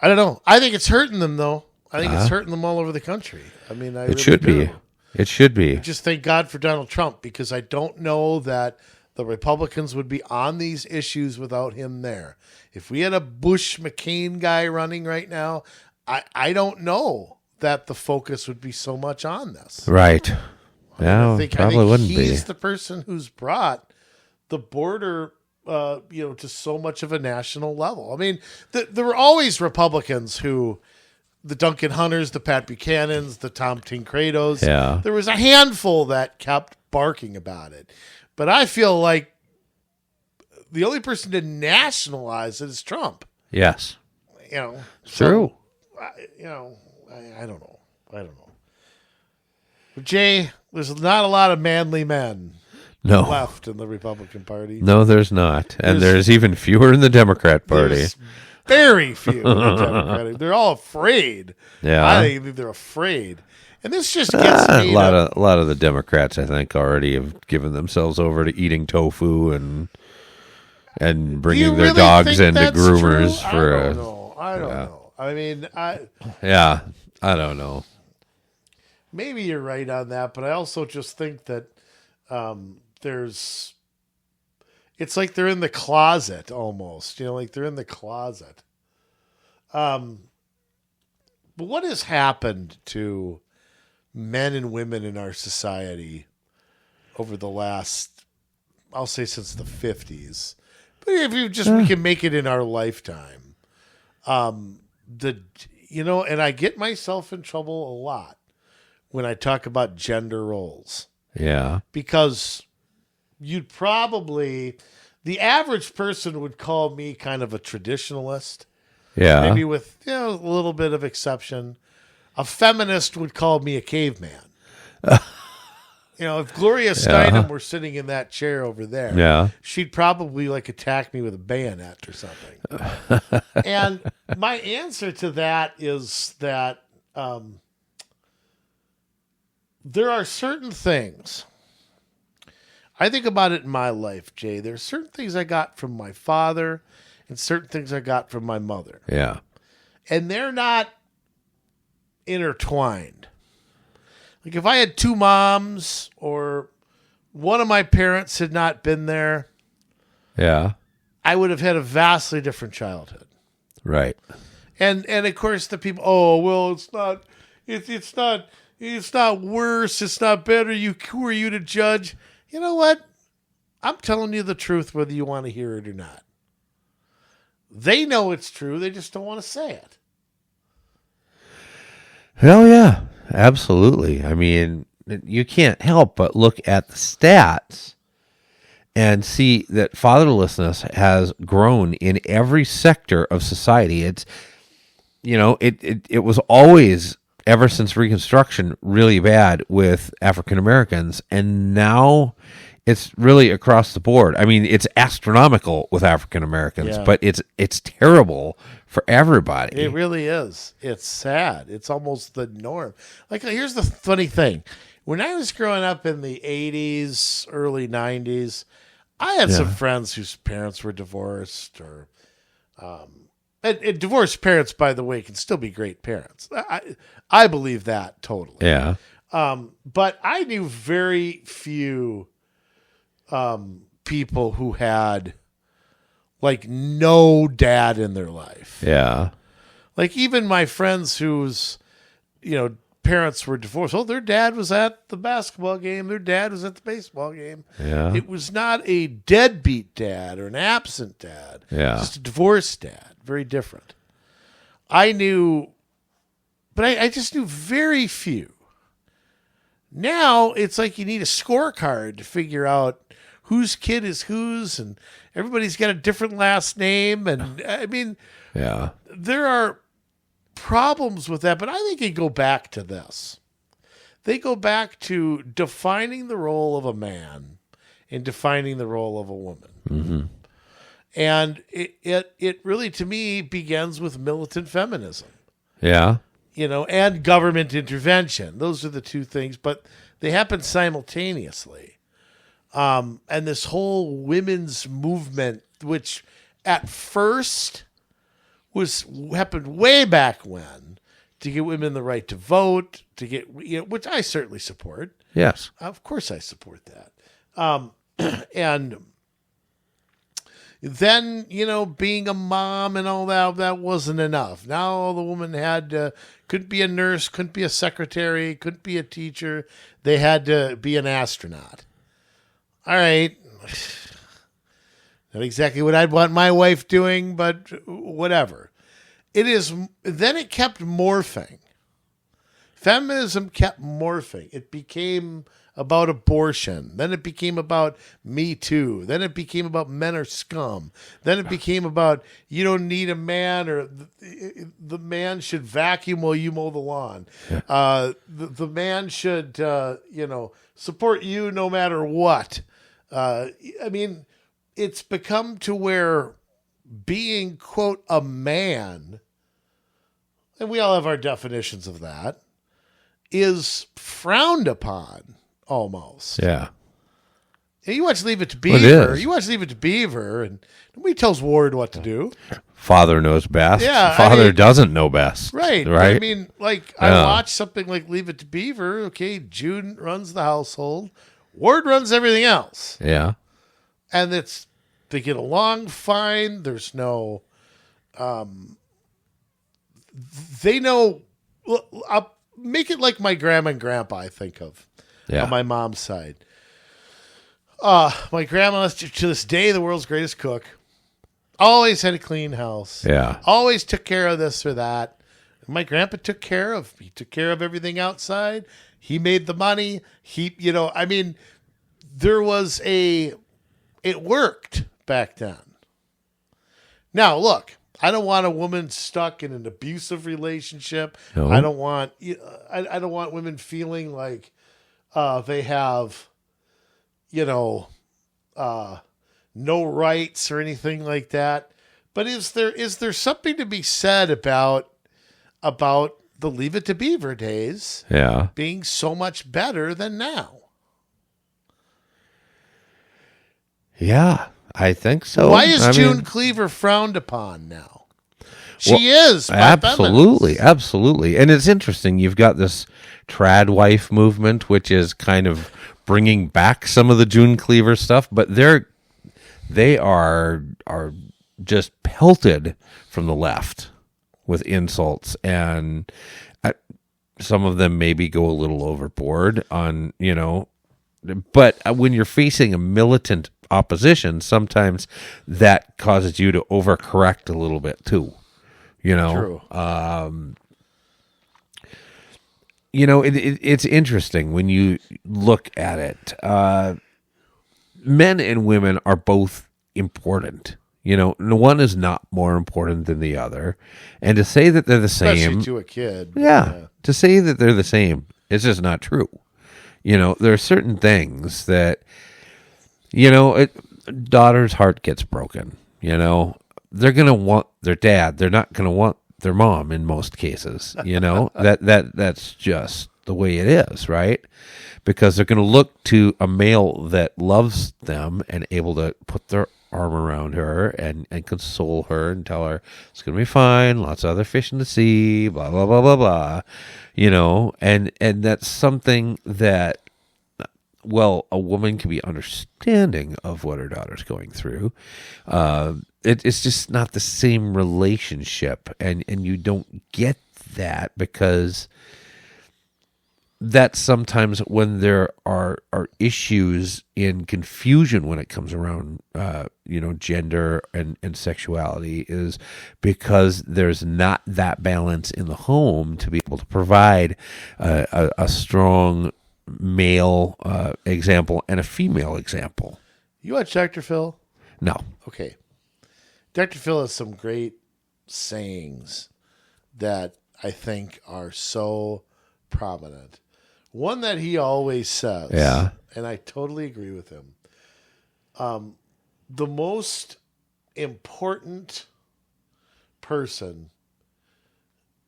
B: I don't know. I think it's hurting them, though. I think it's hurting them all over the country. I mean,
A: It should be. It should be.
B: Just thank God for Donald Trump, because I don't know that the Republicans would be on these issues without him there. If we had a Bush-McCain guy running right now, I don't know that the focus would be so much on this.
A: Right. Yeah, probably wouldn't be.
B: He's the person who's brought the border, to so much of a national level. I mean, there were always Republicans who, the Duncan Hunters, the Pat Buchanans, the Tom Tancredos.
A: Yeah.
B: There was a handful that kept barking about it. But I feel like the only person to nationalize it is Trump.
A: Yes.
B: True. I don't know. But Jay, there's not a lot of manly men left in the Republican Party.
A: No, there's not. And there's even fewer in the Democrat Party.
B: There's very few in the Democratic. They're all afraid.
A: Yeah.
B: I think they're afraid. And this just gets me.
A: A lot of the Democrats, I think, already have given themselves over to eating tofu and bringing their dogs into groomers for.
B: I don't know. I mean, I
A: don't know.
B: Maybe you're right on that, but I also just think that it's like they're in the closet almost. Like they're in the closet. But what has happened to men and women in our society over the last, I'll say since the 50s, but if we can make it in our lifetime, and I get myself in trouble a lot when I talk about gender roles.
A: Yeah.
B: Because the average person would call me kind of a traditionalist.
A: Yeah.
B: Maybe with a little bit of exception. A feminist would call me a caveman. If Gloria Steinem were sitting in that chair over there, she'd probably attack me with a bayonet or something. And my answer to that is that there are certain things. I think about it in my life, Jay. There are certain things I got from my father and certain things I got from my mother.
A: Yeah.
B: And they're not intertwined. Like if I had two moms or one of my parents had not been there, I would have had a vastly different childhood.
A: Right.
B: And of course the people, it's not worse, it's not better. Who are you to judge? You know what? I'm telling you the truth whether you want to hear it or not. They know it's true, they just don't want to say it.
A: Hell yeah, absolutely. I mean, you can't help but look at the stats and see that fatherlessness has grown in every sector of society. It's, it was always ever since Reconstruction really bad with African Americans, and now it's really across the board. I mean, it's astronomical with African Americans,
B: Yeah.
A: but it's terrible for everybody.
B: It really is. It's sad. It's almost the norm. Like, here's the funny thing. When I was growing up in the 80s, early 90s, I had some friends whose parents were divorced, or and divorced parents, by the way, can still be great parents. I believe that totally.
A: Yeah.
B: But I knew very few people who had like no dad in their life.
A: Yeah.
B: Like, even my friends whose, parents were divorced. Oh, their dad was at the basketball game. Their dad was at the baseball game.
A: Yeah.
B: It was not a deadbeat dad or an absent dad.
A: Yeah.
B: Just a divorced dad. Very different. I knew, but I just knew very few. Now it's like you need a scorecard to figure out whose kid is whose, and everybody's got a different last name. And I mean,
A: Yeah.
B: there are problems with that, but I think they go back to this. They go back to defining the role of a man and defining the role of a woman.
A: Mm-hmm.
B: And it really, to me, begins with militant feminism,
A: Yeah.
B: and government intervention. Those are the two things, but they happen simultaneously. And this whole women's movement, which at first happened way back when, to get women the right to vote, to get, which I certainly support.
A: Yes.
B: Of course I support that. And then, being a mom and all that wasn't enough. Now the woman couldn't be a nurse, couldn't be a secretary, couldn't be a teacher. They had to be an astronaut. All right. Not exactly what I'd want my wife doing, but whatever. Then it kept morphing. Feminism kept morphing. It became about abortion. Then it became about Me Too. Then it became about men are scum. Then it became about you don't need a man, or the man should vacuum while you mow the lawn. Yeah. The man should, support you no matter what. I mean, it's become to where being, quote, a man, and we all have our definitions of that, is frowned upon almost.
A: Yeah.
B: And you watch Leave It to Beaver.
A: It is.
B: You watch Leave It to Beaver, and nobody tells Ward what to do.
A: Father knows best.
B: Yeah,
A: Father doesn't know best.
B: Right.
A: Right.
B: I mean, I watch something like Leave It to Beaver. Okay, June runs the household. Ward runs everything else.
A: Yeah.
B: And they get along fine. There's no, they know, I'll make it like my grandma and grandpa, I think of, on my mom's side. My grandma is to this day the world's greatest cook. Always had a clean house.
A: Yeah.
B: Always took care of this or that. My grandpa took care of everything outside. He made the money. There was it worked back then. Now, look, I don't want a woman stuck in an abusive relationship.
A: No.
B: I don't want women feeling like they have, no rights or anything like that. But is there something to be said about the Leave It to Beaver days being so much better than now?
A: Yeah, I think so.
B: Why is June Cleaver frowned upon now? She is. By
A: Absolutely.
B: feminists.
A: Absolutely. And it's interesting. You've got this trad wife movement, which is kind of bringing back some of the June Cleaver stuff, but they are just pelted from the left with insults, and some of them maybe go a little overboard on, but when you're facing a militant opposition, sometimes that causes you to overcorrect a little bit too.
B: True.
A: It's interesting when you look at it. Men and women are both important You know, one is not more important than the other. And to say that they're the
B: Especially
A: same,
B: to a kid.
A: yeah, to say that they're the same, it's just not true. You know, there are certain things that, you know, daughter's heart gets broken. You know, they're going to want their dad. They're not going to want their mom in most cases. You know, that's just the way it is, right? Because they're going to look to a male that loves them and able to put their arm around her and console her and tell her it's going to be fine, lots of other fish in the sea, blah, blah, blah, blah, blah, you know, and that's something that, well, a woman can be understanding of what her daughter's going through. It's just not the same relationship, and you don't get that because that sometimes when there are issues in confusion when it comes around, you know, gender and sexuality is because there's not that balance in the home to be able to provide a strong male example and a female example.
B: You watch Dr. Phil?
A: No.
B: Okay. Dr. Phil has some great sayings that I think are so prominent. One that he always says,
A: Yeah.
B: and I totally agree with him. The most important person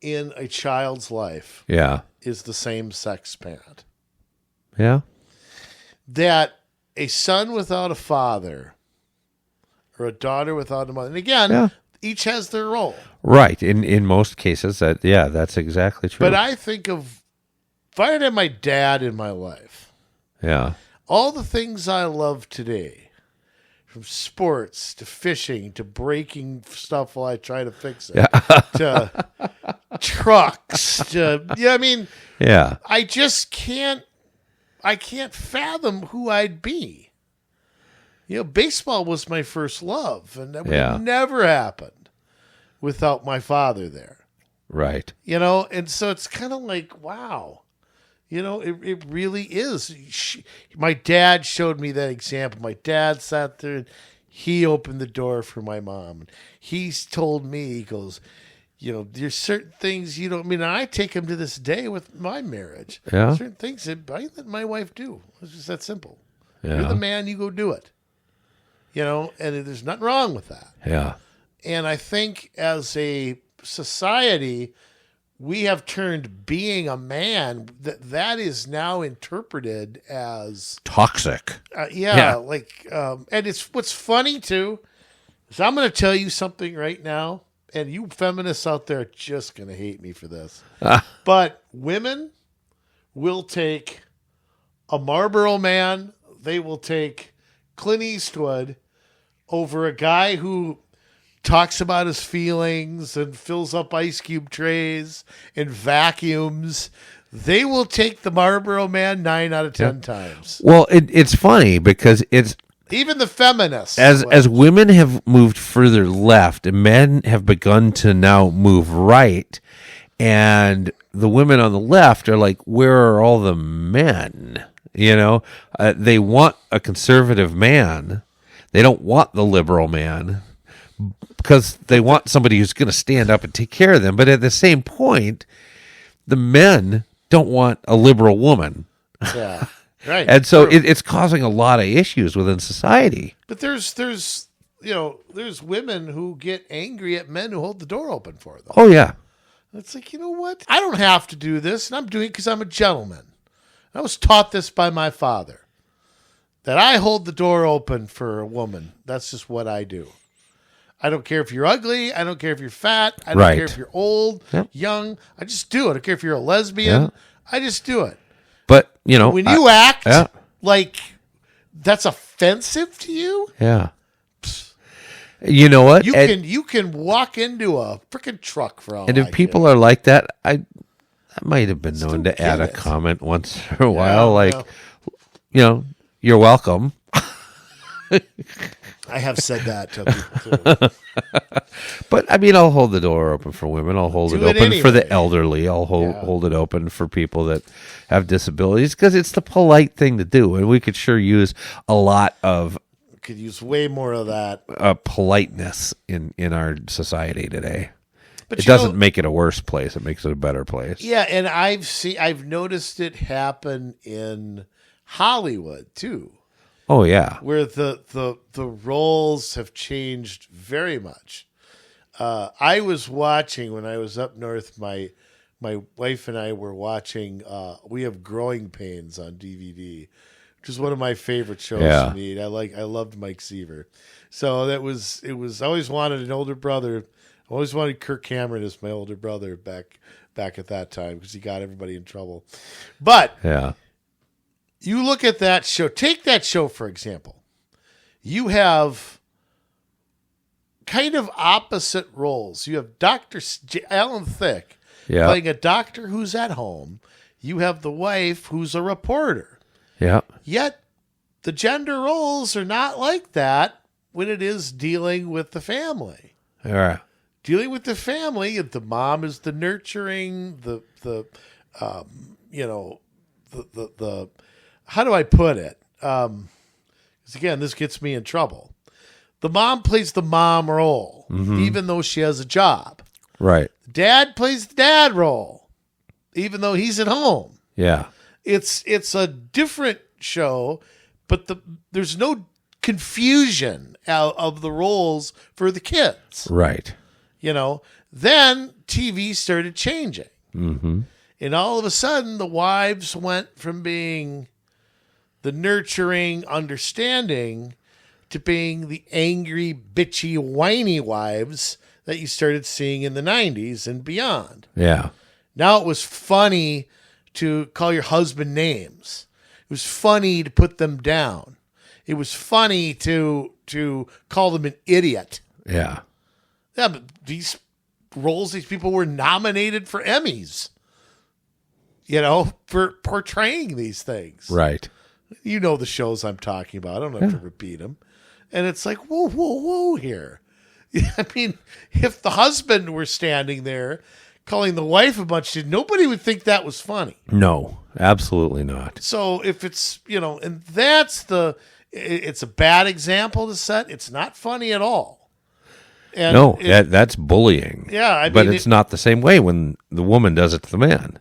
B: in a child's life
A: Yeah.
B: is the same-sex parent.
A: Yeah.
B: That a son without a father or a daughter without a mother, and again,
A: Yeah.
B: each has their role.
A: Right. In most cases, that's exactly true.
B: But I think of, if I had my dad in my life,
A: yeah.
B: all the things I love today, from sports to fishing to breaking stuff while I try to fix it, to trucks, to, I mean,
A: Yeah.
B: I just can't fathom who I'd be. You know, baseball was my first love, and that would have never happened without my father there.
A: Right.
B: You know, and so it's kind of like, wow. You know, it really is. My dad showed me that example. My dad sat there and he opened the door for my mom. He's told me, he goes, you know, there's certain things you don't, I mean, I take him to this day with my marriage.
A: Yeah.
B: Certain things that I let my wife do. It's just that simple.
A: Yeah.
B: You're the man, you go do it. You know, and there's nothing wrong with that.
A: Yeah.
B: And I think as a society, we have turned being a man, that is now interpreted as
A: Toxic.
B: like, and it's what's funny too is I'm going to tell you something right now, and you feminists out there are just going to hate me for this, but women will take a Marlboro Man, they will take Clint Eastwood over a guy who talks about his feelings and fills up ice cube trays and vacuums. They will take the Marlboro Man 9 out of 10 times.
A: Well, it's funny because it's
B: even the feminists.
A: as women have moved further left and men have begun to now move right, and the women on the left are like, where are all the men? You know, they want a conservative man. They don't want the liberal man, because they want somebody who's going to stand up and take care of them. But at the same point, the men don't want a liberal woman.
B: Yeah, right.
A: And so it's causing a lot of issues within society.
B: But there's women who get angry at men who hold the door open for them.
A: Oh, yeah.
B: It's like, you know what? I don't have to do this, and I'm doing it because I'm a gentleman. I was taught this by my father, that I hold the door open for a woman. That's just what I do. I don't care if you're ugly. I don't care if you're fat. I don't care if you're old, young. I just do it. I don't care if you're a lesbian. I just do it.
A: But, you know,
B: when you act like that's offensive to you,
A: you know what?
B: You can walk into a freaking truck for all.
A: And if people are like that, I might have been known to add a comment once in a while, like, you know, you're welcome.
B: I have said that to people too.
A: But I mean, I'll hold the door open for women. I'll hold it open for the elderly. I'll hold it open for people that have disabilities, because it's the polite thing to do. And we could sure use a lot of
B: could use way more of that.
A: Politeness in our society today.
B: But
A: It doesn't make it a worse place. It makes it a better place.
B: Yeah, and I've noticed it happen in Hollywood too.
A: Oh yeah.
B: Where the roles have changed very much. I was watching when I was up north. My wife and I were watching. We have Growing Pains on DVD, which is one of my favorite shows to me. I loved Mike Seaver, so it was. I always wanted an older brother. I always wanted Kirk Cameron as my older brother back at that time because he got everybody in trouble. But you look at that show. Take that show for example. You have kind of opposite roles. You have Dr. Alan Thicke playing a doctor who's at home. You have the wife who's a reporter. Yeah. Yet the gender roles are not like that when it is dealing with the family.
A: Yeah.
B: Dealing with the family, the mom is the nurturing, the how do I put it? Because again, this gets me in trouble. The mom plays the mom role, even though she has a job.
A: Right.
B: Dad plays the dad role, even though he's at home.
A: Yeah.
B: It's a different show, but there's no confusion of the roles for the kids.
A: Right.
B: Then TV started changing. Mm-hmm. And all of a sudden, the wives went from being the nurturing, understanding to being the angry, bitchy, whiny wives that you started seeing in the 90s and beyond.
A: Yeah.
B: Now it was funny to call your husband names. It was funny to put them down. It was funny to call them an idiot.
A: Yeah.
B: Yeah, but these roles, these people were nominated for Emmys, for portraying these things.
A: Right.
B: You know the shows I'm talking about. I don't have to repeat them. And it's like, whoa, whoa, whoa here. I mean, if the husband were standing there calling the wife a bunch of shit, nobody would think that was funny.
A: No, absolutely not.
B: So if it's, and it's a bad example to set. It's not funny at all. And
A: no, that's bullying.
B: Yeah,
A: but it's not the same way when the woman does it to the man.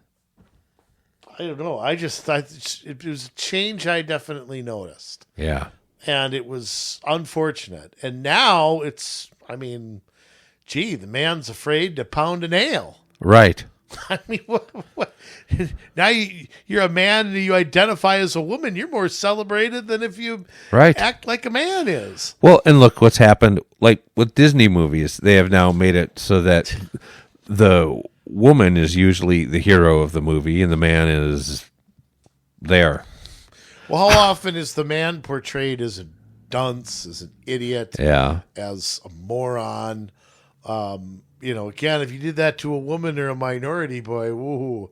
B: I don't know. I just thought it was a change I definitely noticed.
A: Yeah.
B: And it was unfortunate. And now it's, the man's afraid to pound a nail.
A: Right.
B: I mean, what? Now you're a man and you identify as a woman. You're more celebrated than if you act like a man is.
A: Well, and look what's happened. Like with Disney movies, they have now made it so that the woman is usually the hero of the movie and the man is there.
B: Well, how often is the man portrayed as a dunce, as an idiot, as a moron? Again, if you did that to a woman or a minority boy, woo,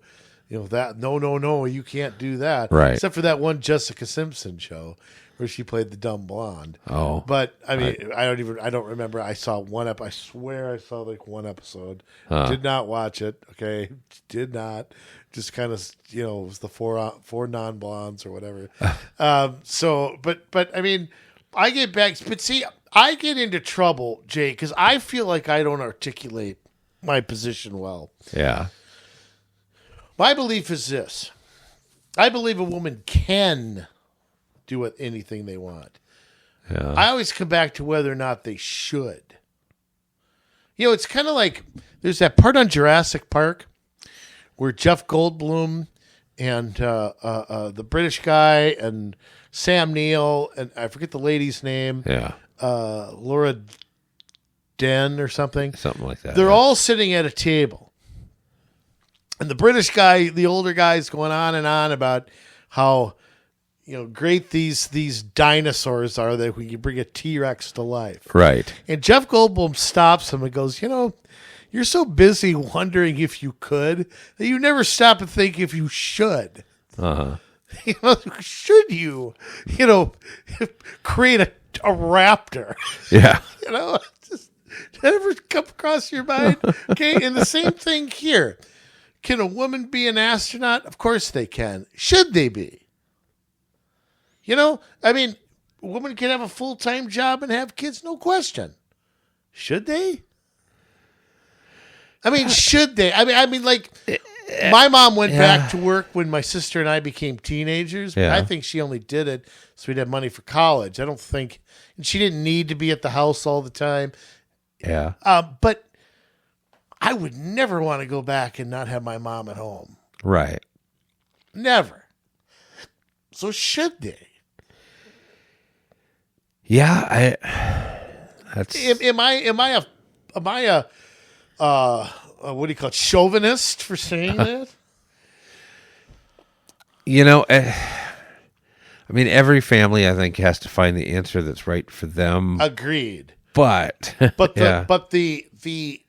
B: that no, you can't do that.
A: Right.
B: Except for that one Jessica Simpson show where she played the dumb blonde.
A: Oh.
B: But I don't remember. I saw one I swear I saw like one episode. Did not watch it. Okay. Did not. Just kind of, it was the four non-blondes or whatever. But I get back, but see, I get into trouble, Jay, because I feel like I don't articulate my position well.
A: Yeah.
B: My belief is this. I believe a woman can do anything they want.
A: Yeah.
B: I always come back to whether or not they should. It's kind of like there's that part on Jurassic Park where Jeff Goldblum and the British guy and Sam Neill and I forget the lady's name.
A: Yeah.
B: Laura Den or something.
A: Something like that.
B: They're all sitting at a table. And the British guy, the older guy, is going on and on about how great these dinosaurs are that we can bring a T-Rex to life.
A: Right.
B: And Jeff Goldblum stops him and goes, you're so busy wondering if you could that you never stop and think if you should.
A: Uh-huh.
B: Should you, create a raptor?
A: Yeah.
B: Just did that ever come across your mind? Okay, and the same thing here. Can a woman be an astronaut? Of course they can. Should they be? a woman can have a full-time job and have kids, no question. Should they? I mean, should they? I mean, like, my mom went back to work when my sister and I became teenagers. But I think she only did it so we'd have money for college. I don't think, and she didn't need to be at the house all the time.
A: Yeah.
B: But I would never want to go back and not have my mom at home.
A: Right.
B: Never. So should they?
A: Yeah, that's
B: Am I a what do you call it, chauvinist for saying that?
A: You know, I mean, every family I think has to find the answer that's right for them.
B: Agreed.
A: But
B: the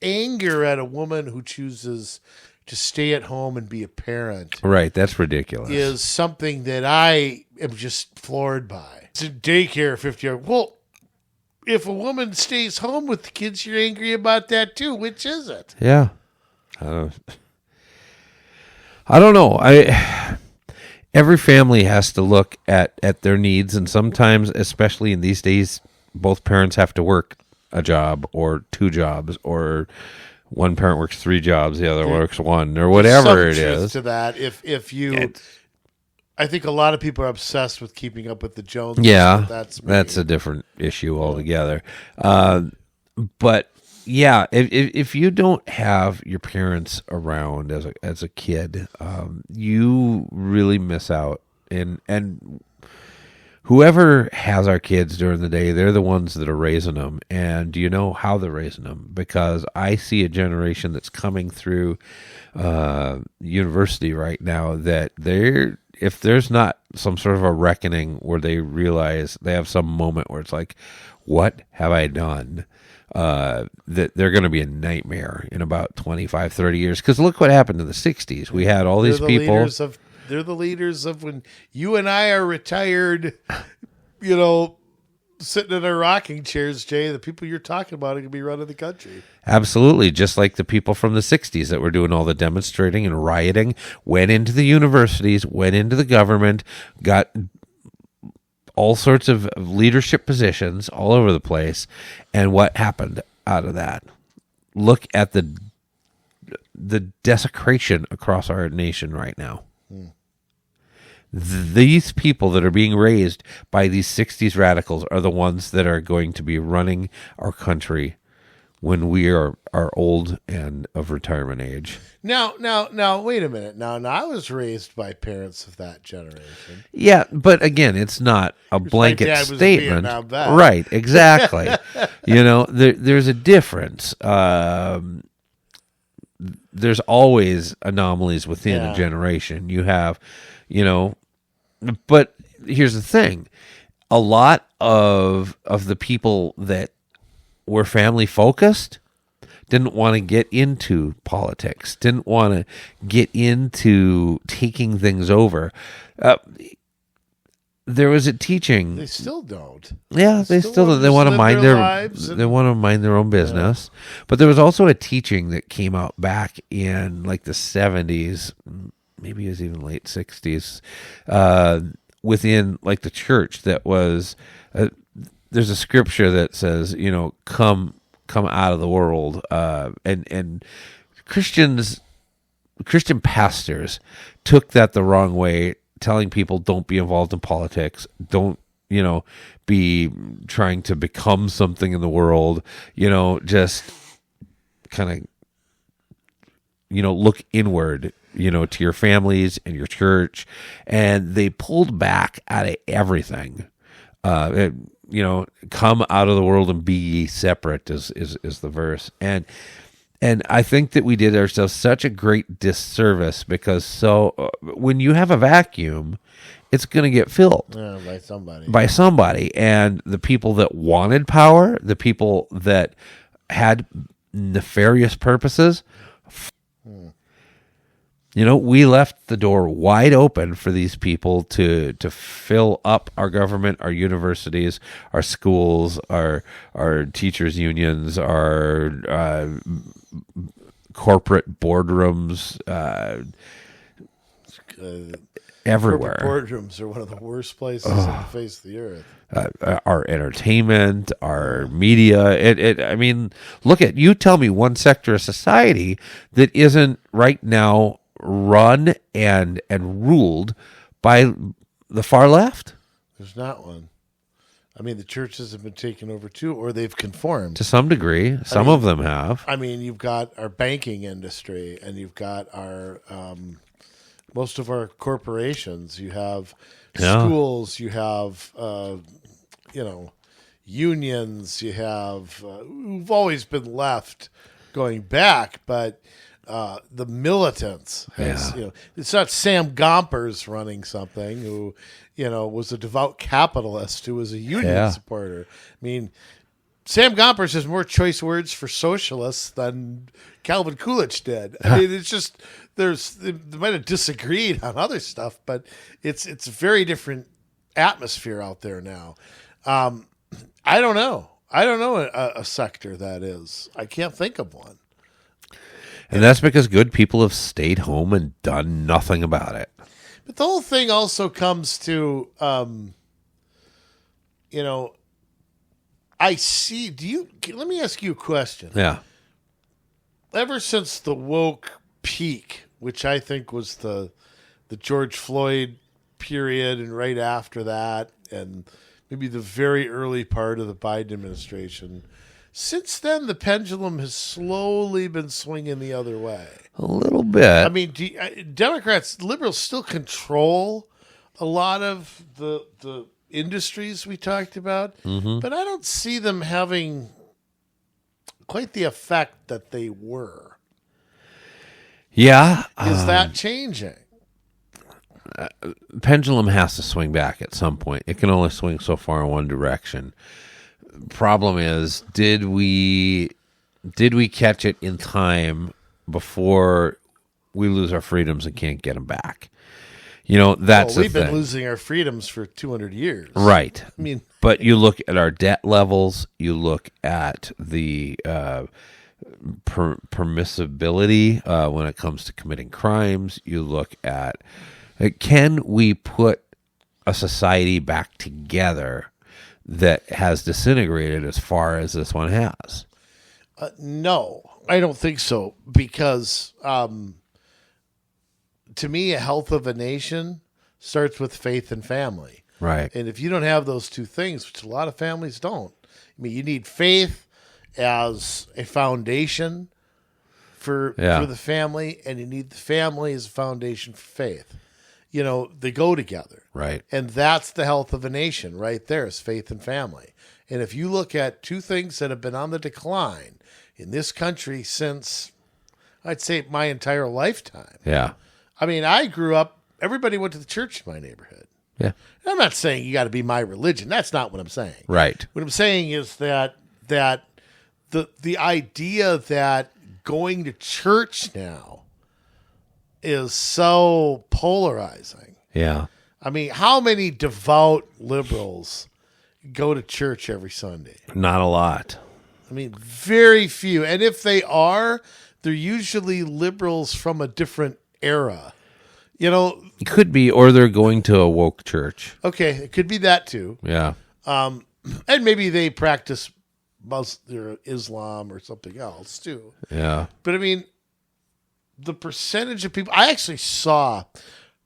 B: anger at a woman who chooses to stay at home and be a parent,
A: right, that's ridiculous.
B: is something that I am just floored by. It's a daycare 50 hours. Well, if a woman stays home with the kids, you're angry about that too. Which is it?
A: Yeah. I don't know. Every family has to look at their needs, and sometimes, especially in these days, both parents have to work a job or two jobs, or one parent works three jobs, the other works one, or whatever it is.
B: To that, if you, I think a lot of people are obsessed with keeping up with the Joneses.
A: Yeah,
B: that's
A: a different issue altogether. But yeah, if you don't have your parents around as a kid, you really miss out. And whoever has our kids during the day, they're the ones that are raising them. And do you know how they're raising them? Because I see a generation that's coming through university right now that if there's not some sort of a reckoning where they realize they have some moment where it's like, what have I done? That they're going to be a nightmare in about 25, 30 years. Because look what happened in the 60s. We had all these people.
B: They're the leaders of when you and I are retired, sitting in our rocking chairs, Jay. The people you're talking about are going to be running the country.
A: Absolutely. Just like the people from the 60s that were doing all the demonstrating and rioting, went into the universities, went into the government, got all sorts of leadership positions all over the place. And what happened out of that? Look at the desecration across our nation right now. These people that are being raised by these 60s radicals are the ones that are going to be running our country when we are old and of retirement age.
B: Now, wait a minute. Now, I was raised by parents of that generation.
A: Yeah, but again, it's not a blanket
B: my dad was
A: statement.
B: A Vietnam vet.
A: Right, exactly. There's a difference. There's always anomalies within a generation. You have, but here's the thing. A lot of the people that were family focused didn't want to get into politics, didn't want to get into taking things over. There was a teaching.
B: They still don't.
A: Yeah, they still they want to mind they want to mind their own business. Yeah. But there was also a teaching that came out back in like the 70s, maybe it was even late 60s, within like the church that was there's a scripture that says, come out of the world, and Christian pastors took that the wrong way, telling people don't be involved in politics, don't be trying to become something in the world, just kind of look inward, to your families and your church. And they pulled back out of everything. Come out of the world and be ye separate is the verse. And I think that we did ourselves such a great disservice because when you have a vacuum, it's going to get filled by somebody. And the people that wanted power, the people that had nefarious purposes, we left the door wide open for these people to fill up our government, our universities, our schools, our teachers' unions, our corporate boardrooms. everywhere.
B: Corporate boardrooms are one of the worst places on the face of the earth.
A: Our entertainment, our media. I mean, you tell me one sector of society that isn't right now run and ruled by the far left.
B: There's not one. I mean, the churches have been taken over too, or they've conformed.
A: To some degree. Some of them have.
B: I mean, you've got our banking industry, and you've got our most of our corporations. You have schools. You have unions. You have who've always been left going back, but the militants has, it's not Sam Gompers running something who, was a devout capitalist who was a union supporter. I mean, Sam Gompers has more choice words for socialists than Calvin Coolidge did. I mean, it's just, they might have disagreed on other stuff, but it's a very different atmosphere out there now. I don't know a sector that is. I can't think of one.
A: And that's because good people have stayed home and done nothing about it.
B: But the whole thing also comes to, I see, let me ask you a question.
A: Yeah.
B: Ever since the woke peak, which I think was the George Floyd period and right after that, and maybe the very early part of the Biden administration, since then, the pendulum has slowly been swinging the other way.
A: A little bit.
B: I mean, Democrats, liberals still control a lot of the industries we talked about, but I don't see them having quite the effect that they were.
A: Yeah.
B: Is that changing?
A: Pendulum has to swing back at some point. It can only swing so far in one direction. Problem is, did we catch it in time before we lose our freedoms and can't get them back? That's
B: we've
A: the
B: been
A: thing.
B: Losing our freedoms for 200 years,
A: right?
B: I mean,
A: but you look at our debt levels, you look at the permissibility when it comes to committing crimes. You look at can we put a society back together that has disintegrated as far as this one has?
B: No, I don't think so, because to me, a health of a nation starts with faith and family.
A: Right.
B: And if you don't have those two things, which a lot of families don't, I mean, you need faith as a foundation for the family, and you need the family as a foundation for faith. They go together.
A: Right.
B: And that's the health of a nation right there, is faith and family. And if you look at two things that have been on the decline in this country since, I'd say, my entire lifetime.
A: Yeah.
B: I mean, I grew up, everybody went to the church in my neighborhood.
A: Yeah.
B: I'm not saying you got to be my religion. That's not what I'm saying.
A: Right.
B: What I'm saying is that the idea that going to church now is so polarizing.
A: Yeah.
B: I mean, how many devout liberals go to church every Sunday?
A: Not a lot.
B: I mean, very few. And if they are, they're usually liberals from a different era.
A: It could be, or they're going to a woke church.
B: Okay, it could be that too.
A: Yeah.
B: And maybe they practice their Islam or something else too.
A: Yeah.
B: But I mean, the percentage of people, I actually saw, I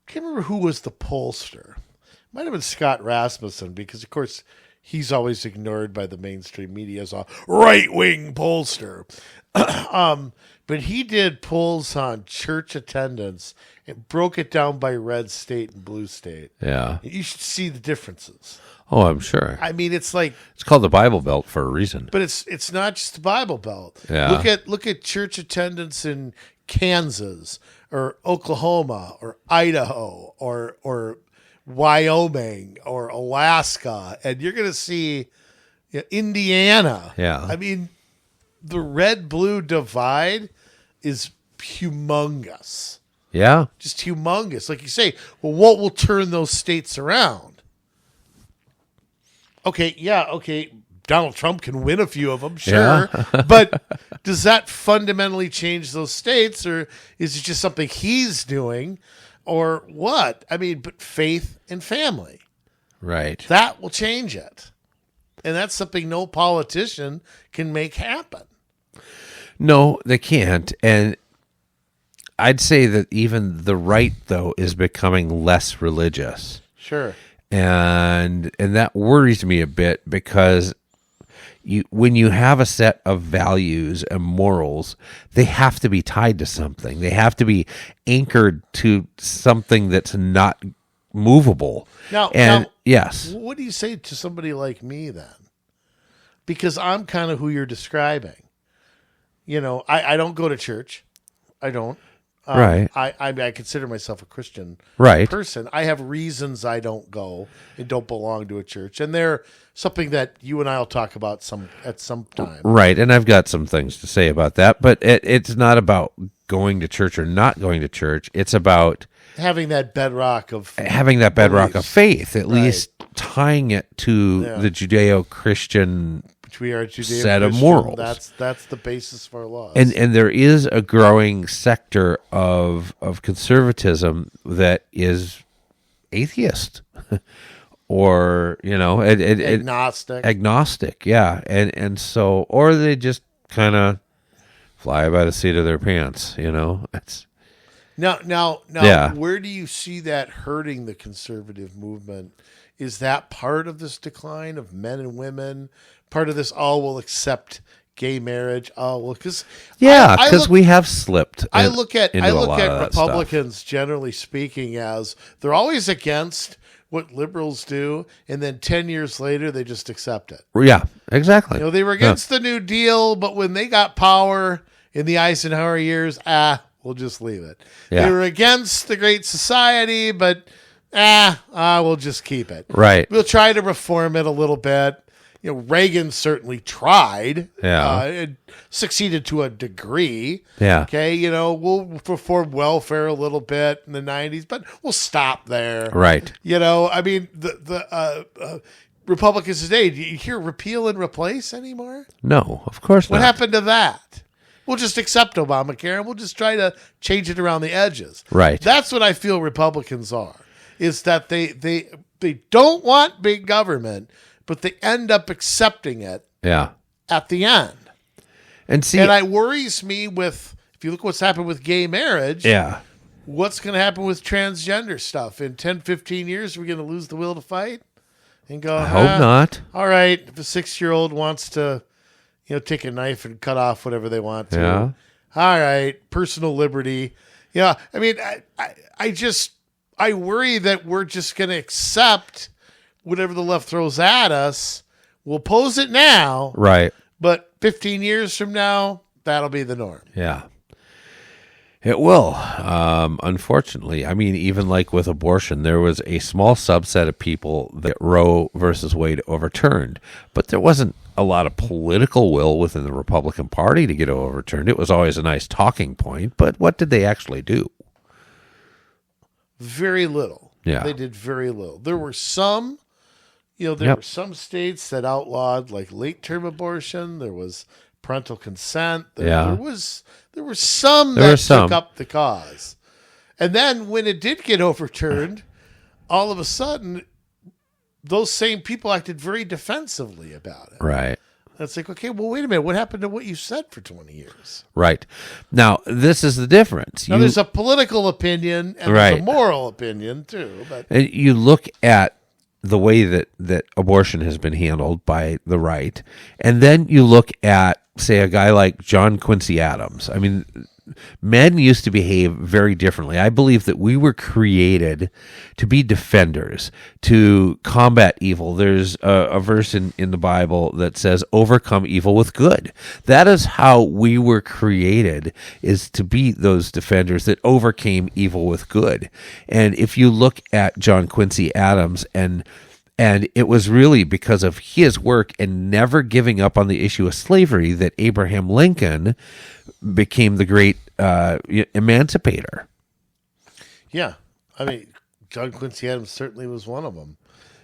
B: can't remember who was the pollster. It might have been Scott Rasmussen, because of course he's always ignored by the mainstream media as a right-wing pollster. But he did polls on church attendance and broke it down by red state and blue state.
A: Yeah.
B: You should see the differences.
A: Oh, I'm sure.
B: I mean, it's like,
A: it's called the Bible Belt for a reason.
B: but it's not just the Bible Belt.
A: Yeah.
B: Look at church attendance in Kansas or Oklahoma or Idaho or Wyoming or Alaska, and you're going to see Indiana.
A: Yeah.
B: I mean, the red-blue divide is humongous.
A: Yeah.
B: Just humongous. Like you say, well, what will turn those states around? Okay, Donald Trump can win a few of them, sure.
A: Yeah.
B: But does that fundamentally change those states, or is it just something he's doing? or what? I mean, but faith and family.
A: Right.
B: That will change it. And that's something no politician can make happen.
A: No, they can't. And I'd say that even the right, though, is becoming less religious.
B: Sure.
A: And that worries me a bit because when you have a set of values and morals, they have to be tied to something. They have to be anchored to something that's not movable.
B: Now,
A: yes.
B: What do you say to somebody like me then? Because I'm kind of who you're describing. You know, I don't go to church. I don't.
A: Right.
B: I consider myself a Christian person. I have reasons I don't go and don't belong to a church. And they're something that you and I will talk about at some time.
A: Right. And I've got some things to say about that. But it's not about going to church or not going to church. It's about
B: having that bedrock of
A: faith, at least tying it to the Judeo-Christian
B: which we are Judeo-Christian
A: set of morals.
B: That's the basis of our laws.
A: And there is a growing sector of conservatism that is atheist or, agnostic. Yeah. And so, or they just kind of fly by the seat of their pants, it's
B: now, where do you see that hurting the conservative movement? Is that part of this decline of men and women? Part of this, we'll accept gay marriage. Because
A: we have slipped.
B: I look at Republicans generally speaking as they're always against what liberals do, and then 10 years later they just accept it.
A: Yeah, exactly.
B: They were against the New Deal, but when they got power in the Eisenhower years, we'll just leave it.
A: Yeah.
B: They were against the Great Society, but we'll just keep it.
A: Right.
B: We'll try to reform it a little bit. Reagan certainly tried.
A: Yeah.
B: It succeeded to a degree.
A: Yeah.
B: Okay. We'll reform welfare a little bit in the 90s, but we'll stop there.
A: Right.
B: I mean, the Republicans today, do you hear repeal and replace anymore?
A: No, of course not.
B: What happened to that? We'll just accept Obamacare and we'll just try to change it around the edges.
A: Right.
B: That's what I feel Republicans are, is that they don't want big government, but they end up accepting it at the end. And it worries me if you look what's happened with gay marriage, what's going to happen with transgender stuff? In 10, 15 years, are we going to lose the will to fight? And go,
A: I hope not.
B: All right, if a 6-year-old wants to, take a knife and cut off whatever they want to.
A: Yeah.
B: All right, personal liberty. Yeah, I mean, I worry that we're just going to accept whatever the left throws at us. We'll oppose it now.
A: Right.
B: But 15 years from now, that'll be the norm.
A: Yeah. It will, unfortunately. I mean, even like with abortion, there was a small subset of people that Roe versus Wade overturned, but there wasn't a lot of political will within the Republican Party to get it overturned. It was always a nice talking point, but what did they actually do?
B: Very little.
A: Yeah.
B: They did very little. There were some, were some states that outlawed like late-term abortion. There was parental consent. There were some that took up the cause. And then when it did get overturned, all of a sudden, those same people acted very defensively about it.
A: Right.
B: It's like, okay, well, wait a minute. What happened to what you said for 20 years?
A: Right. Now, this is the difference.
B: Now, there's a political opinion and there's a moral opinion, too. But
A: and you look at the way that abortion has been handled by the right, and then you look at, say, a guy like John Quincy Adams. I mean, men used to behave very differently. I believe that we were created to be defenders, to combat evil. There's a verse in the Bible that says, overcome evil with good. That is how we were created, is to be those defenders that overcame evil with good. And if you look at John Quincy Adams, and it was really because of his work and never giving up on the issue of slavery that Abraham Lincoln became the great emancipator.
B: Yeah. I mean, John Quincy Adams certainly was one of them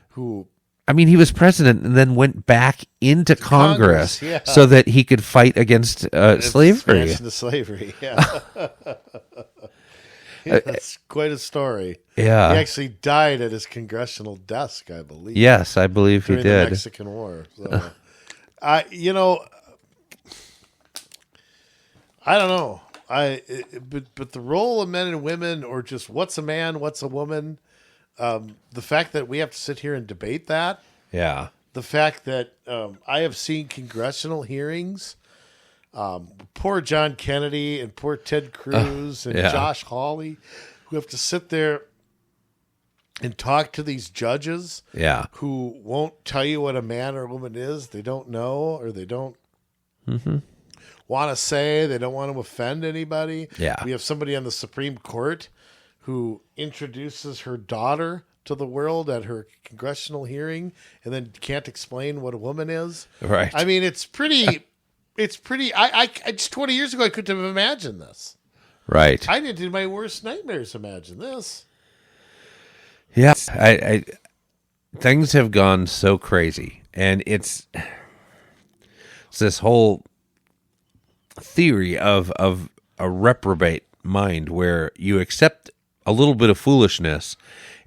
B: who...
A: I mean, he was president and then went back into Congress so that he could fight against slavery.
B: The slavery, yeah. That's quite a story.
A: Yeah.
B: He actually died at his congressional desk, I believe.
A: Yes, I believe he
B: during
A: did.
B: the Mexican War. So, I don't know. But the role of men and women, or just what's a man, what's a woman, the fact that we have to sit here and debate that,
A: Yeah.
B: the fact that I have seen congressional hearings, poor John Kennedy and poor Ted Cruz and
A: yeah.
B: Josh Hawley, who have to sit there and talk to these judges
A: Yeah.
B: who won't tell you what a man or a woman is. They don't know, or they don't want to say. They don't want to offend anybody.
A: Yeah.
B: We have somebody on the Supreme Court who introduces her daughter to the world at her congressional hearing and then can't explain what a woman is.
A: Right.
B: I mean, it's pretty, I just 20 years ago, I couldn't have imagined this.
A: Right.
B: I didn't in my worst nightmares imagine this.
A: Yeah. I things have gone so crazy, and it's this whole theory of a reprobate mind where you accept a little bit of foolishness,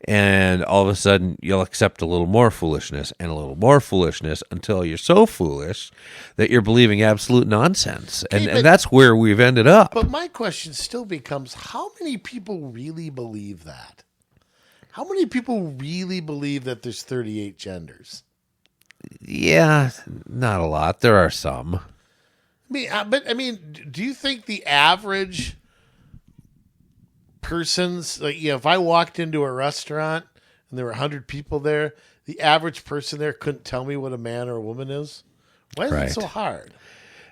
A: and all of a sudden you'll accept a little more foolishness and a little more foolishness until you're so foolish that you're believing absolute nonsense. And that's where we've ended up.
B: But my question still becomes, how many people really believe that? How many people really believe that there's 38 genders?
A: Yeah, not a lot. There are some.
B: I mean, do you think the average person's, like, if I walked into a restaurant and there were 100 people there, the average person there couldn't tell me what a man or a woman is? Why is it so hard?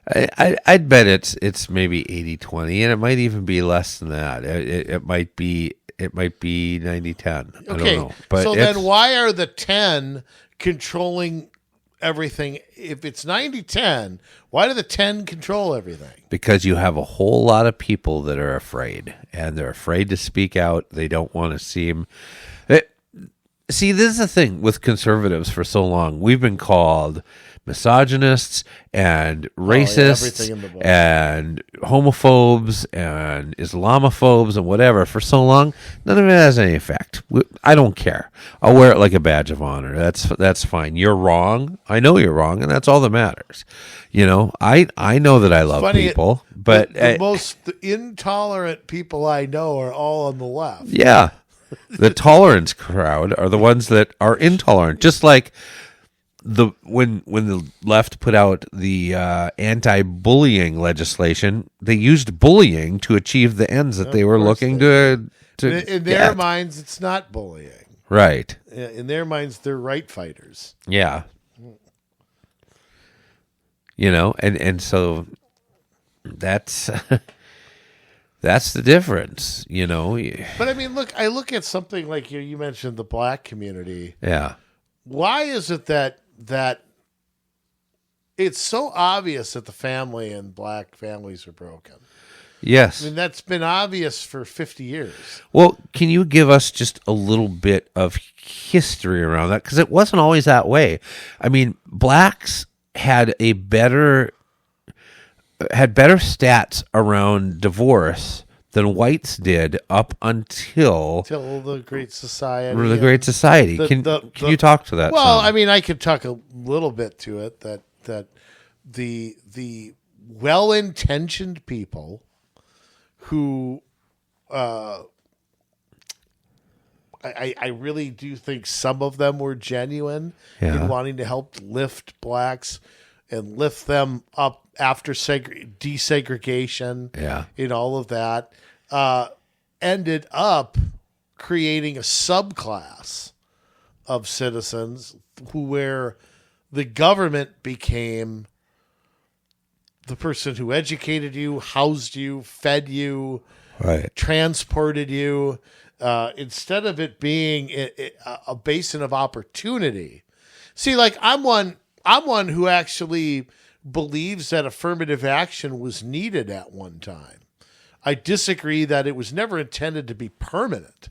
A: I'd bet it's maybe 80-20, and it might even be less than that. It might be 90-10. I don't know. But
B: so then why are the 10 controlling everything? If it's 90-10, why do the 10 control everything?
A: Because you have a whole lot of people that are afraid, and they're afraid to speak out. They don't want to seem... See, this is the thing with conservatives for so long. We've been called misogynists and racists and homophobes and Islamophobes and whatever for so long. None of it has any effect. I don't care. I'll wear it like a badge of honor. That's fine. You're wrong. I know you're wrong, and that's all that matters. I know that I love people, but
B: the most intolerant people I know are all on the left.
A: Yeah. The tolerance crowd are the ones that are intolerant. Just like when the left put out the anti-bullying legislation, they used bullying to achieve the ends that they were looking to
B: in their minds, it's not bullying.
A: Right.
B: In their minds, they're right fighters.
A: Yeah. And so that's that's the difference,
B: But I mean, I look at something like you mentioned the black community.
A: Yeah.
B: Why is it that it's so obvious that the family and black families are broken?
A: Yes.
B: I mean, that's been obvious for 50 years.
A: Well, can you give us just a little bit of history around that? Because it wasn't always that way. I mean, blacks had better stats around divorce than whites did up until
B: the Great Society.
A: The Great Society. Can you talk to that?
B: Well,
A: some?
B: I mean, I could talk a little bit to it. That the well-intentioned people who I really do think some of them were genuine in wanting to help lift blacks and lift them up after desegregation and all of that, ended up creating a subclass of citizens where the government became the person who educated you, housed you, fed you, transported you, instead of it being a basin of opportunity. See, like I'm one who actually believes that affirmative action was needed at one time. I disagree that it was never intended to be permanent.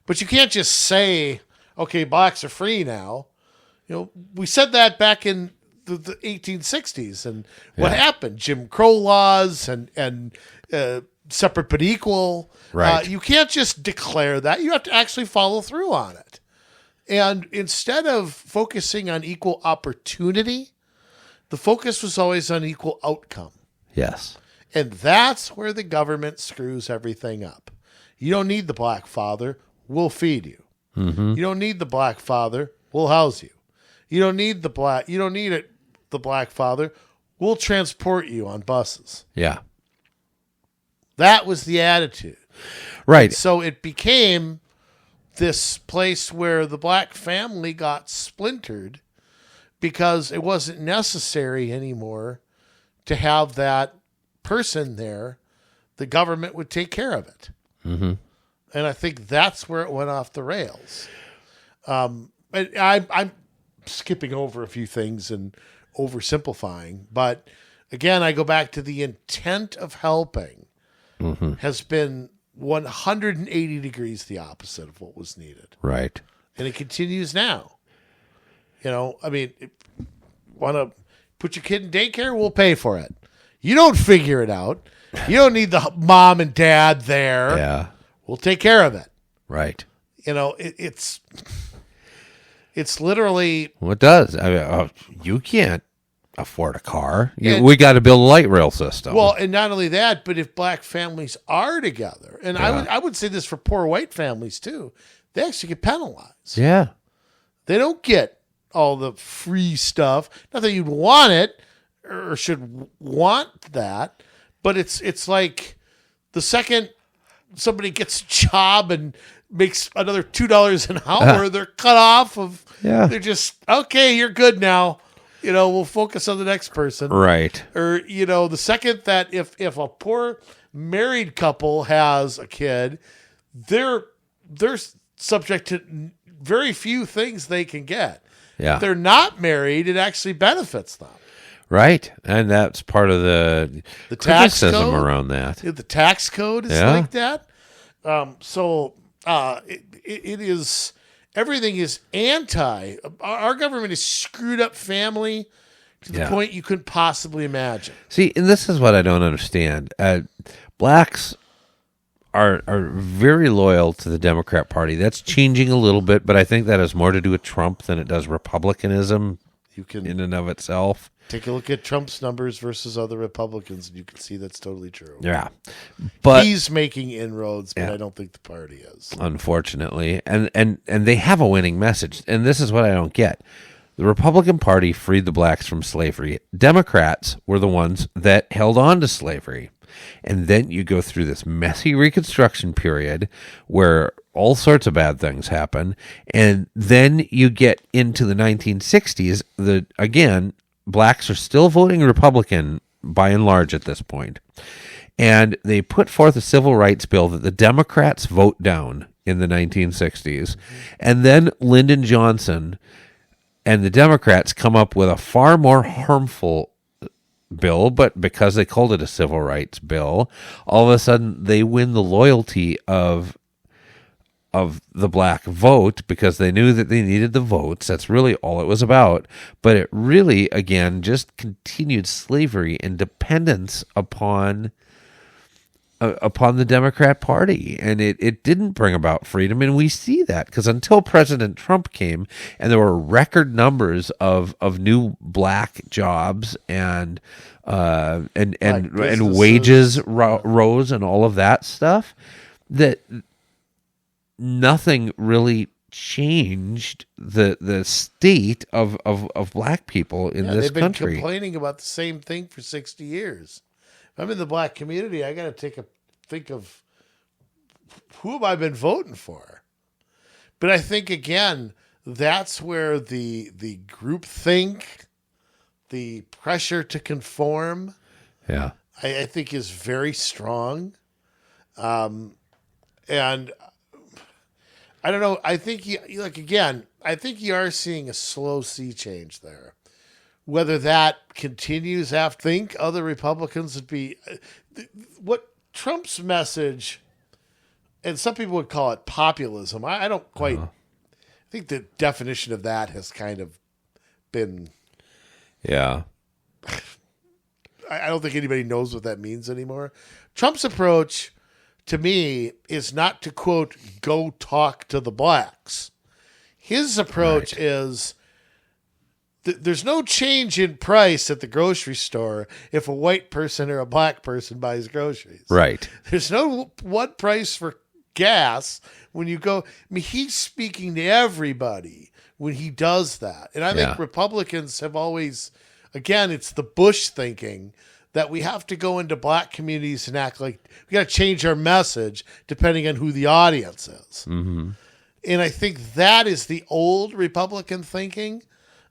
B: But you can't just say, okay, blacks are free now. We said that back in the 1860s. And what happened? Jim Crow laws and separate but equal.
A: Right.
B: You can't just declare that. You have to actually follow through on it. And instead of focusing on equal opportunity, the focus was always on equal outcome.
A: Yes.
B: And that's where the government screws everything up. You don't need the black father. We'll feed you.
A: Mm-hmm.
B: You don't need the black father. We'll house you. You don't need the black father. We'll transport you on buses.
A: Yeah.
B: That was the attitude.
A: Right.
B: So it became this place where the black family got splintered because it wasn't necessary anymore to have that person there. The government would take care of it.
A: Mm-hmm.
B: And I think that's where it went off the rails. I'm skipping over a few things and oversimplifying, but again, I go back to the intent of helping has been 180 degrees the opposite of what was needed.
A: Right.
B: And it continues now. You know, I mean, want to put your kid in daycare? We'll pay for it. You don't figure it out. You don't need the mom and dad there.
A: Yeah.
B: We'll take care of it.
A: Right.
B: You know, it's literally.
A: Well, it does. I mean, you can't afford a car.
B: And-
A: We got to build a light rail system.
B: Well, and not only that, but if black families are together, and
A: Yeah.
B: I would say this for poor white families too, they actually get penalized.
A: yeah.
B: They don't get all the free stuff. Not that you'd want it or should want that, but it's like the second somebody gets a job and makes another $2 an hour, they're cut off of.
A: Yeah.
B: They're just okay. You're good now. You know, we'll focus on the next person.
A: Right.
B: Or, you know, the second that if a poor married couple has a kid, they're subject to very few things they can get.
A: Yeah.
B: If they're not married, it actually benefits them.
A: Right. And that's part of the
B: tax
A: criticism
B: code?
A: around that.
B: The tax code is
A: Yeah.
B: like that. It is, everything is anti. Our government is screwed up family to the
A: Yeah.
B: point you couldn't possibly imagine.
A: See, and this is what I don't understand. Blacks are very loyal to the Democrat Party. That's changing a little bit, but I think that has more to do with Trump than it does Republicanism
B: You can
A: in and of itself.
B: take a look at Trump's numbers versus other Republicans, and you can see that's totally true.
A: Yeah. But
B: He's making inroads, but
A: Yeah.
B: I don't think the party is.
A: unfortunately, and they have a winning message, and this is what I don't get. The Republican Party freed the blacks from slavery. Democrats were the ones that held on to slavery. And then you go through this messy Reconstruction period where all sorts of bad things happen. And then you get into the 1960s. Again, blacks are still voting Republican by and large at this point. And they put forth a civil rights bill that the Democrats vote down in the 1960s. And then Lyndon Johnson and the Democrats come up with a far more harmful bill, but because they called it a civil rights bill, all of a sudden they win the loyalty of the black vote because they knew that they needed the votes. That's really all it was about. But it really, again, just continued slavery and dependence upon the Democrat Party, and it didn't bring about freedom. And we see that because until President Trump came, and there were record numbers of new black jobs and wages rose and all of that stuff, that nothing really changed the state of black people in this
B: they've been
A: country.
B: complaining about the same thing for 60 years. If I'm in the black community, I got to think of who have I been voting for? But I think, again, that's where the groupthink, the pressure to conform,
A: Yeah.
B: I think is very strong. And I don't know. I think I think you are seeing a slow sea change there. Whether that continues, I think other Republicans would be what Trump's message, and some people would call it populism. I don't quite. I think the definition of that has kind of been.
A: Yeah.
B: I don't think anybody knows what that means anymore. Trump's approach, to me, is not to, quote, go talk to the blacks. His approach is there's no change in price at the grocery store if a white person or a black person buys groceries.
A: Right.
B: There's no one price for gas when you go. I mean, he's speaking to everybody when he does that. And I think Republicans have always, again, it's the Bush thinking that we have to go into black communities and act like we got to change our message depending on who the audience is.
A: Mm-hmm.
B: And I think that is the old Republican thinking.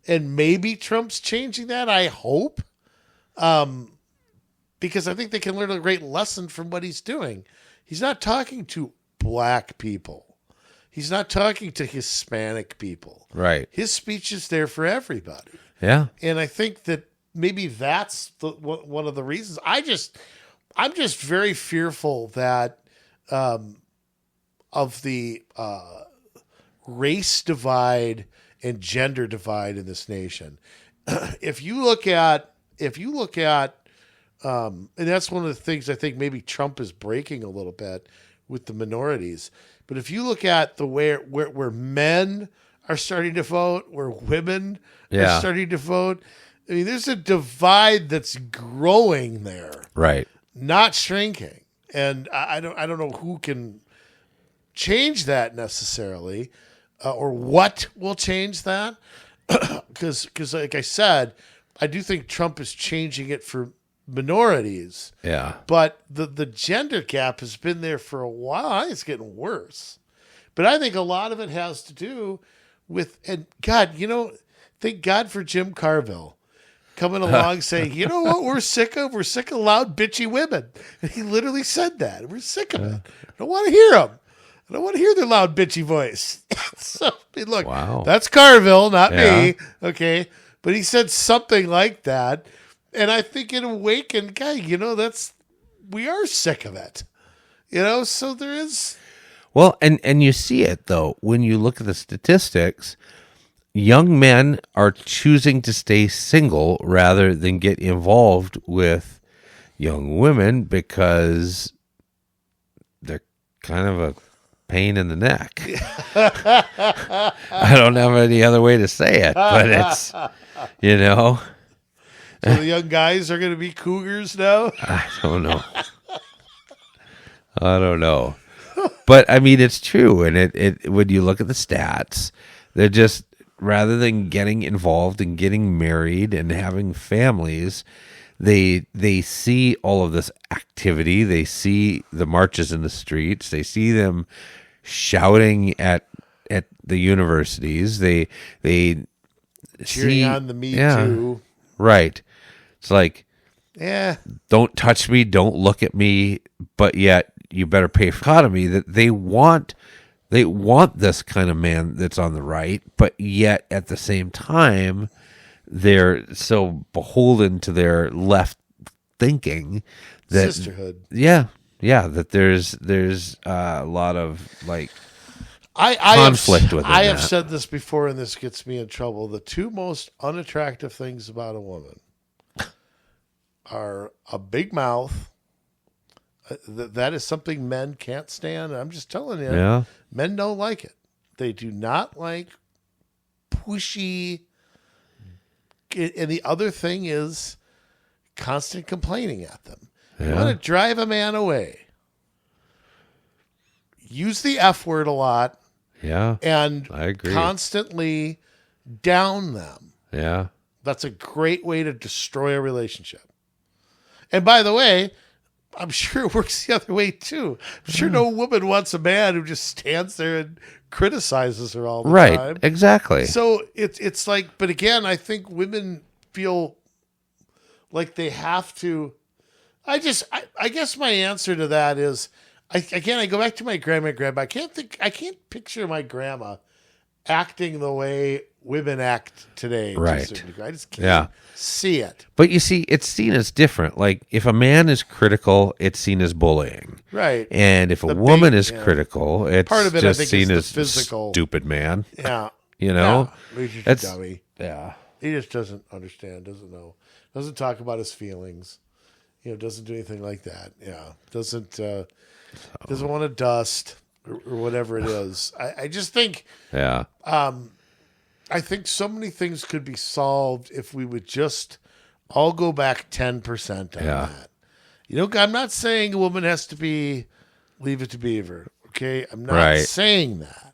B: And maybe Trump's changing that, I hope. Because I think they can learn a great lesson from what he's doing. He's not talking to black people. He's not talking to Hispanic people.
A: Right.
B: His speech is there for everybody.
A: Yeah.
B: And I think that maybe that's one of the reasons. I'm just very fearful that of the race divide and gender divide in this nation. If you look at, and that's one of the things I think maybe Trump is breaking a little bit with the minorities. But if you look at the where men are starting to vote, where women are starting to vote, I mean, there's a divide that's growing there,
A: right? Not
B: shrinking. And I don't know who can change that necessarily. Or what will change that? Because, like I said, I do think Trump is changing it for minorities.
A: Yeah.
B: But the gender gap has been there for a while. I think it's getting worse. But I think a lot of it has to do with, and God, thank God for Jim Carville coming along saying, you know what we're sick of? We're sick of loud, bitchy women. And he literally said that. We're sick of it. I don't want to hear them. I don't want to hear their loud, bitchy voice. So, look, that's Carville, not me. Okay. But he said something like that. And I think it awakened, guy, we are sick of it. So there is.
A: Well, and you see it, though, when you look at the statistics, young men are choosing to stay single rather than get involved with young women because they're kind of a pain in the neck. I don't have any other way to say it, but it's,
B: So the young guys are going to be cougars now?
A: I don't know. But I mean, it's true. And it when you look at the stats, they're just, rather than getting involved and getting married and having families, they see all of this activity. They see the marches in the streets. They see them shouting at the universities. They
B: cheering on the Me Too.
A: Right. It's like,
B: yeah,
A: don't touch me, don't look at me, but yet you better pay for economy. That they want this kind of man that's on the right, but yet at the same time they're so beholden to their left thinking that
B: sisterhood.
A: Yeah, that there's a lot of conflict with it.
B: I have said this before, and this gets me in trouble. The two most unattractive things about a woman are a big mouth. That is something men can't stand. I'm just telling you, men don't like it. They do not like pushy. And the other thing is constant complaining at them. You want to drive a man away. Use the F word a lot.
A: Yeah.
B: And
A: I agree.
B: Constantly down them.
A: Yeah.
B: That's a great way to destroy a relationship. And by the way, I'm sure it works the other way too. I'm sure no woman wants a man who just stands there and criticizes her all the time.
A: Right, exactly.
B: So it's like, but again, I think women feel like they have to. I guess my answer to that is, I go back to my grandma. I can't picture my grandma acting the way women act today.
A: Right.
B: To a certain degree. I just can't see it.
A: But you see, it's seen as different. Like if a man is critical, it's seen as bullying.
B: Right.
A: And if a woman is critical, it's
B: part of it,
A: just
B: I think,
A: seen
B: is
A: as
B: the physical.
A: Stupid man.
B: Yeah.
A: He's
B: just a dummy.
A: Yeah.
B: He just doesn't understand, doesn't know, doesn't talk about his feelings. doesn't do anything like that. Yeah, doesn't want to dust or whatever it is. I just think,
A: Yeah.
B: I think so many things could be solved if we would just all go back 10% on that. I'm not saying a woman has to be Leave It to Beaver. Okay, I'm not saying that.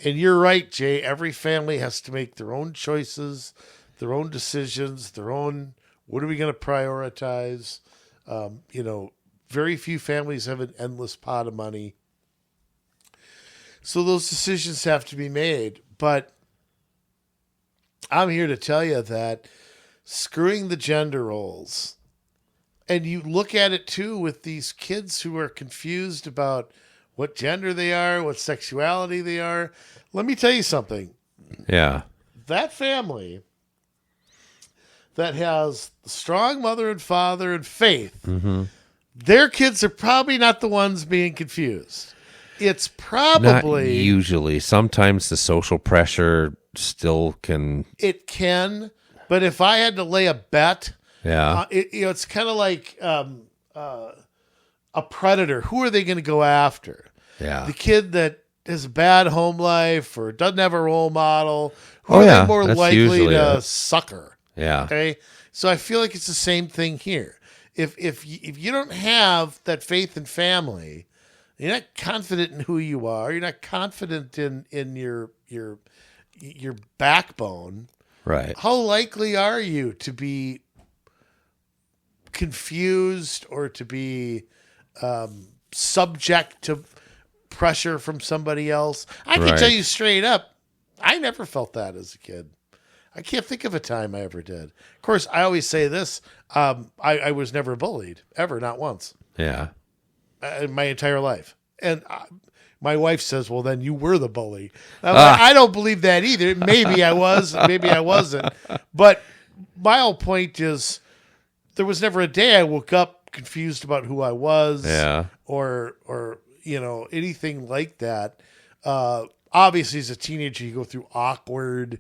B: And you're right, Jay. Every family has to make their own choices, their own decisions, their own. What are we going to prioritize? Very few families have an endless pot of money. So those decisions have to be made. But I'm here to tell you that screwing the gender roles, and you look at it too with these kids who are confused about what gender they are, what sexuality they are. Let me tell you something.
A: Yeah.
B: That family that has the strong mother and father and faith, their kids are probably not the ones being confused. It's probably...
A: Not usually. Sometimes the social pressure still can...
B: It can, but if I had to lay a bet,
A: Yeah.
B: it's kind of like a predator. Who are they going to go after?
A: Yeah.
B: The kid that has a bad home life or doesn't have a role model. Who are they more
A: that's
B: likely
A: usually
B: to
A: it.
B: sucker?
A: Yeah.
B: Okay. So I feel like it's the same thing here. If you don't have that faith in family, you're not confident in who you are. You're not confident in your backbone.
A: Right.
B: How likely are you to be confused or to be subject to pressure from somebody else? I can tell you straight up, I never felt that as a kid. I can't think of a time I ever did. Of course, I always say this. I was never bullied, ever, not once,
A: Yeah.
B: in my entire life. And my wife says, well, then you were the bully. I'm like, I don't believe that either. Maybe I was, maybe I wasn't. But my whole point is there was never a day I woke up confused about who I was or anything like that. Obviously, as a teenager, you go through awkward,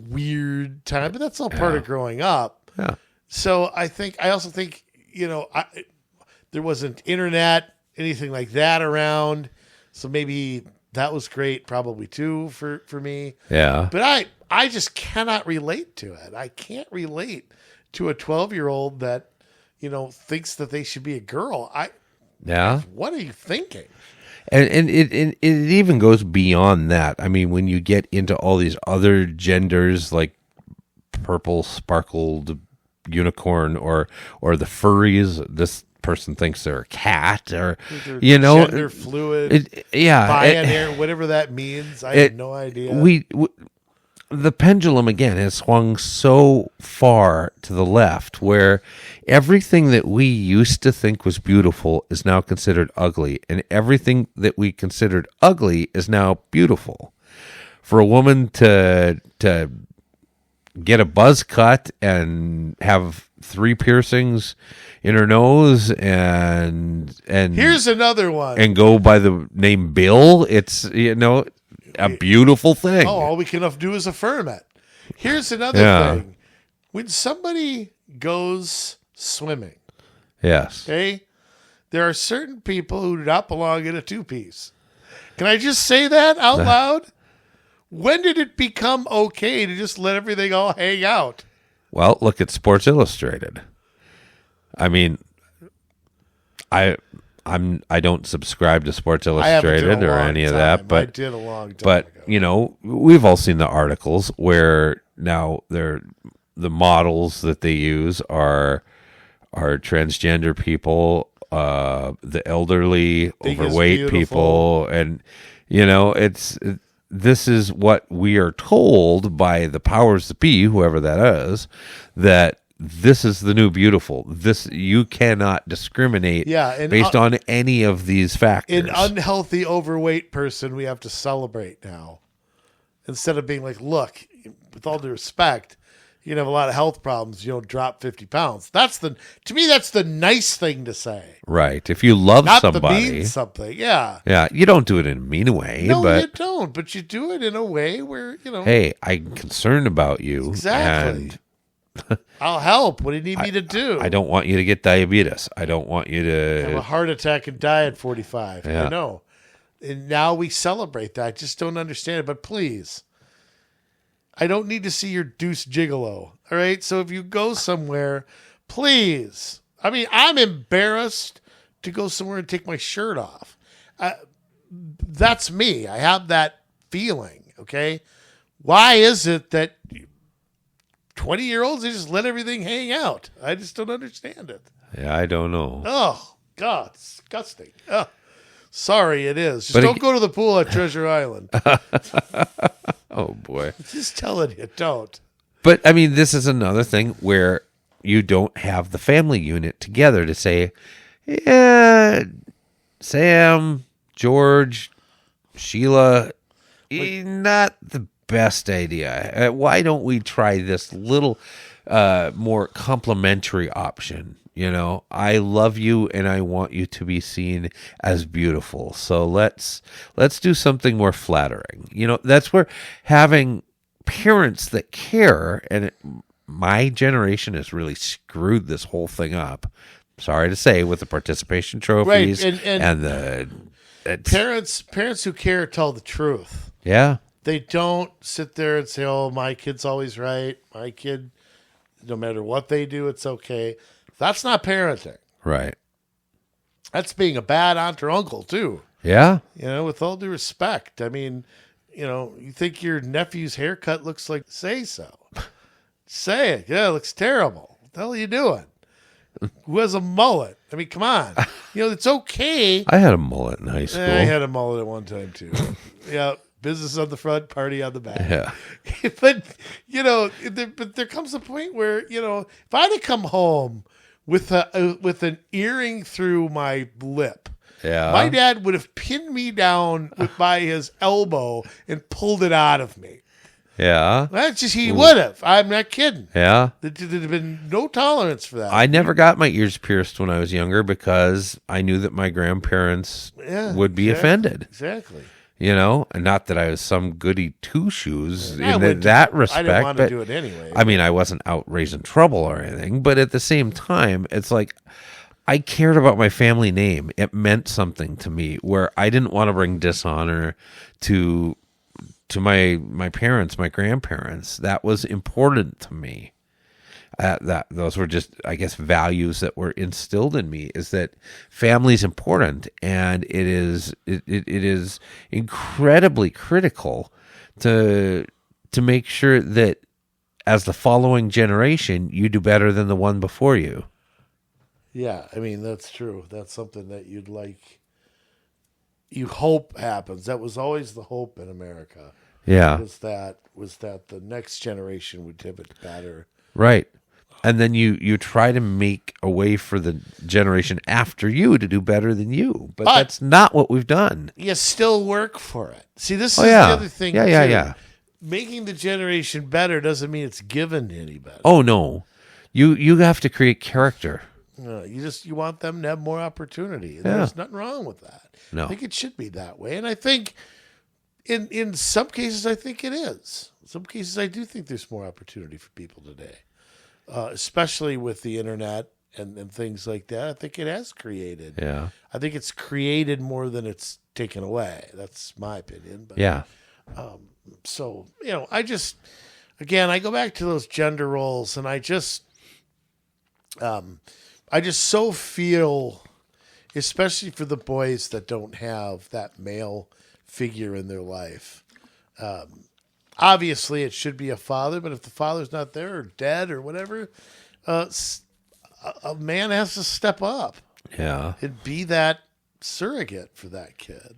B: weird time, but that's all part of growing up.
A: Yeah.
B: So I also think, there wasn't internet, anything like that around. So maybe that was great probably too for me.
A: Yeah.
B: But I just cannot relate to it. I can't relate to a 12-year-old that, thinks that they should be a girl.
A: Yeah.
B: What are you thinking?
A: And it even goes beyond that. I mean, when you get into all these other genders like purple sparkled unicorn or the furries, this person thinks they're a cat or
B: gender fluid, binary, whatever that means. I have no idea.
A: The pendulum again has swung so far to the left where everything that we used to think was beautiful is now considered ugly, and everything that we considered ugly is now beautiful. For a woman to get a buzz cut and have 3 piercings in her nose and
B: here's another one
A: and go by the name Bill, it's a beautiful thing.
B: Oh, all we can do is affirm it. Here's another thing. When somebody goes swimming,
A: yes,
B: okay, there are certain people who do not belong in a 2-piece. Can I just say that out loud? When did it become okay to just let everything all hang out?
A: Well, look at Sports Illustrated. I mean, I don't subscribe to Sports Illustrated or any of that, but
B: I did a long time ago.
A: We've all seen the articles where now the models that they use are transgender people, the elderly, overweight people, and this is what we are told by the powers that be, whoever that is, that this is the new beautiful. This you cannot discriminate based on any of these factors.
B: An unhealthy, overweight person we have to celebrate now. Instead of being like, look, with all due respect, you have a lot of health problems. You don't drop 50 pounds. To me, that's the nice thing to say.
A: Right. If you love
B: not
A: somebody.
B: Not the mean something. Yeah.
A: Yeah. You don't do it in a mean way.
B: No,
A: but,
B: you don't. But you do it in a way where,
A: hey, I'm concerned about you.
B: Exactly. I'll help. What do you need me to do?
A: I don't want you to get diabetes. I don't want you
B: Have a
A: to.
B: heart attack and die at 45.
A: Yeah.
B: I know. And now we celebrate that. I just don't understand it. But please, I don't need to see your deuce gigolo. All right. So if you go somewhere, please. I mean, I'm embarrassed to go somewhere and take my shirt off. That's me. I have that feeling. Okay. Why is it that 20-year-olds, they just let everything hang out? I just don't understand it.
A: Yeah, I don't know.
B: Oh, God, disgusting. Oh, sorry, it is. Just
A: But
B: don't go to the pool at Treasure Island.
A: Oh boy.
B: Just telling you, don't.
A: But I mean, this is another thing where you don't have the family unit together to say, yeah, Sam, George, Sheila, not the best idea. Why don't we try this little more complimentary option? You know, I love you and I want you to be seen as beautiful. So let's do something more flattering. You know, that's where having parents that care, and my generation has really screwed this whole thing up. Sorry to say, with the participation trophies
B: Right,
A: and the
B: parents who care tell the truth.
A: Yeah.
B: They don't sit there and say, "Oh, my kid's always right. My kid, no matter what they do, it's okay." That's not parenting.
A: Right.
B: That's being a bad aunt or uncle too.
A: Yeah.
B: You know, with all due respect. I mean, you know, you think your nephew's haircut looks like, say so. Say it. Yeah, it looks terrible. What the hell are you doing? Who has a mullet? I mean, come on. You know, it's okay.
A: I had a mullet in high school.
B: I had a mullet at one time too. Yeah, business on the front, party on the back.
A: Yeah.
B: But, you know, there comes a point where, you know, if I had to come home with an earring through my lip,
A: Yeah.
B: my dad would have pinned me down by his elbow and pulled it out of me.
A: Yeah.
B: That's just, he would have. I'm not kidding.
A: Yeah.
B: There'd have been no tolerance for that.
A: I never got my ears pierced when I was younger because I knew that my grandparents would be offended.
B: Exactly.
A: You know, and not that I was some goody two shoes
B: I
A: in
B: wouldn't-
A: that respect.
B: I didn't want to
A: but,
B: do it anyway.
A: I mean, I wasn't out raising trouble or anything, but at the same time, it's like I cared about my family name. It meant something to me where I didn't want to bring dishonor to my parents, my grandparents. That was important to me. That those were just, I guess, values that were instilled in me, is that family is important, and it is incredibly critical to make sure that as the following generation, you do better than the one before you.
B: Yeah, I mean, that's true. That's something that you hope happens. That was always the hope in America.
A: Yeah.
B: Was that the next generation would have it better.
A: Right. And then you try to make a way for the generation after you to do better than you. But that's not what we've done.
B: You still work for it. See, this is
A: yeah.
B: the other thing.
A: Yeah.
B: Making the generation better doesn't mean it's given any better.
A: Oh, no. You have to create character.
B: No, you want them to have more opportunity. And there's nothing wrong with that.
A: No.
B: I think it should be that way. And I think in some cases, I think it is. In some cases, I do think there's more opportunity for people today. Especially with the internet and things like that. I think it has created.
A: Yeah.
B: I think it's created more than it's taken away. That's my opinion. But,
A: Yeah.
B: So, you know, I go back to those gender roles, and I just so feel, especially for the boys that don't have that male figure in their life. Obviously, it should be a father, but if the father's not there or dead or whatever, a man has to step up
A: Yeah.
B: and be that surrogate for that kid.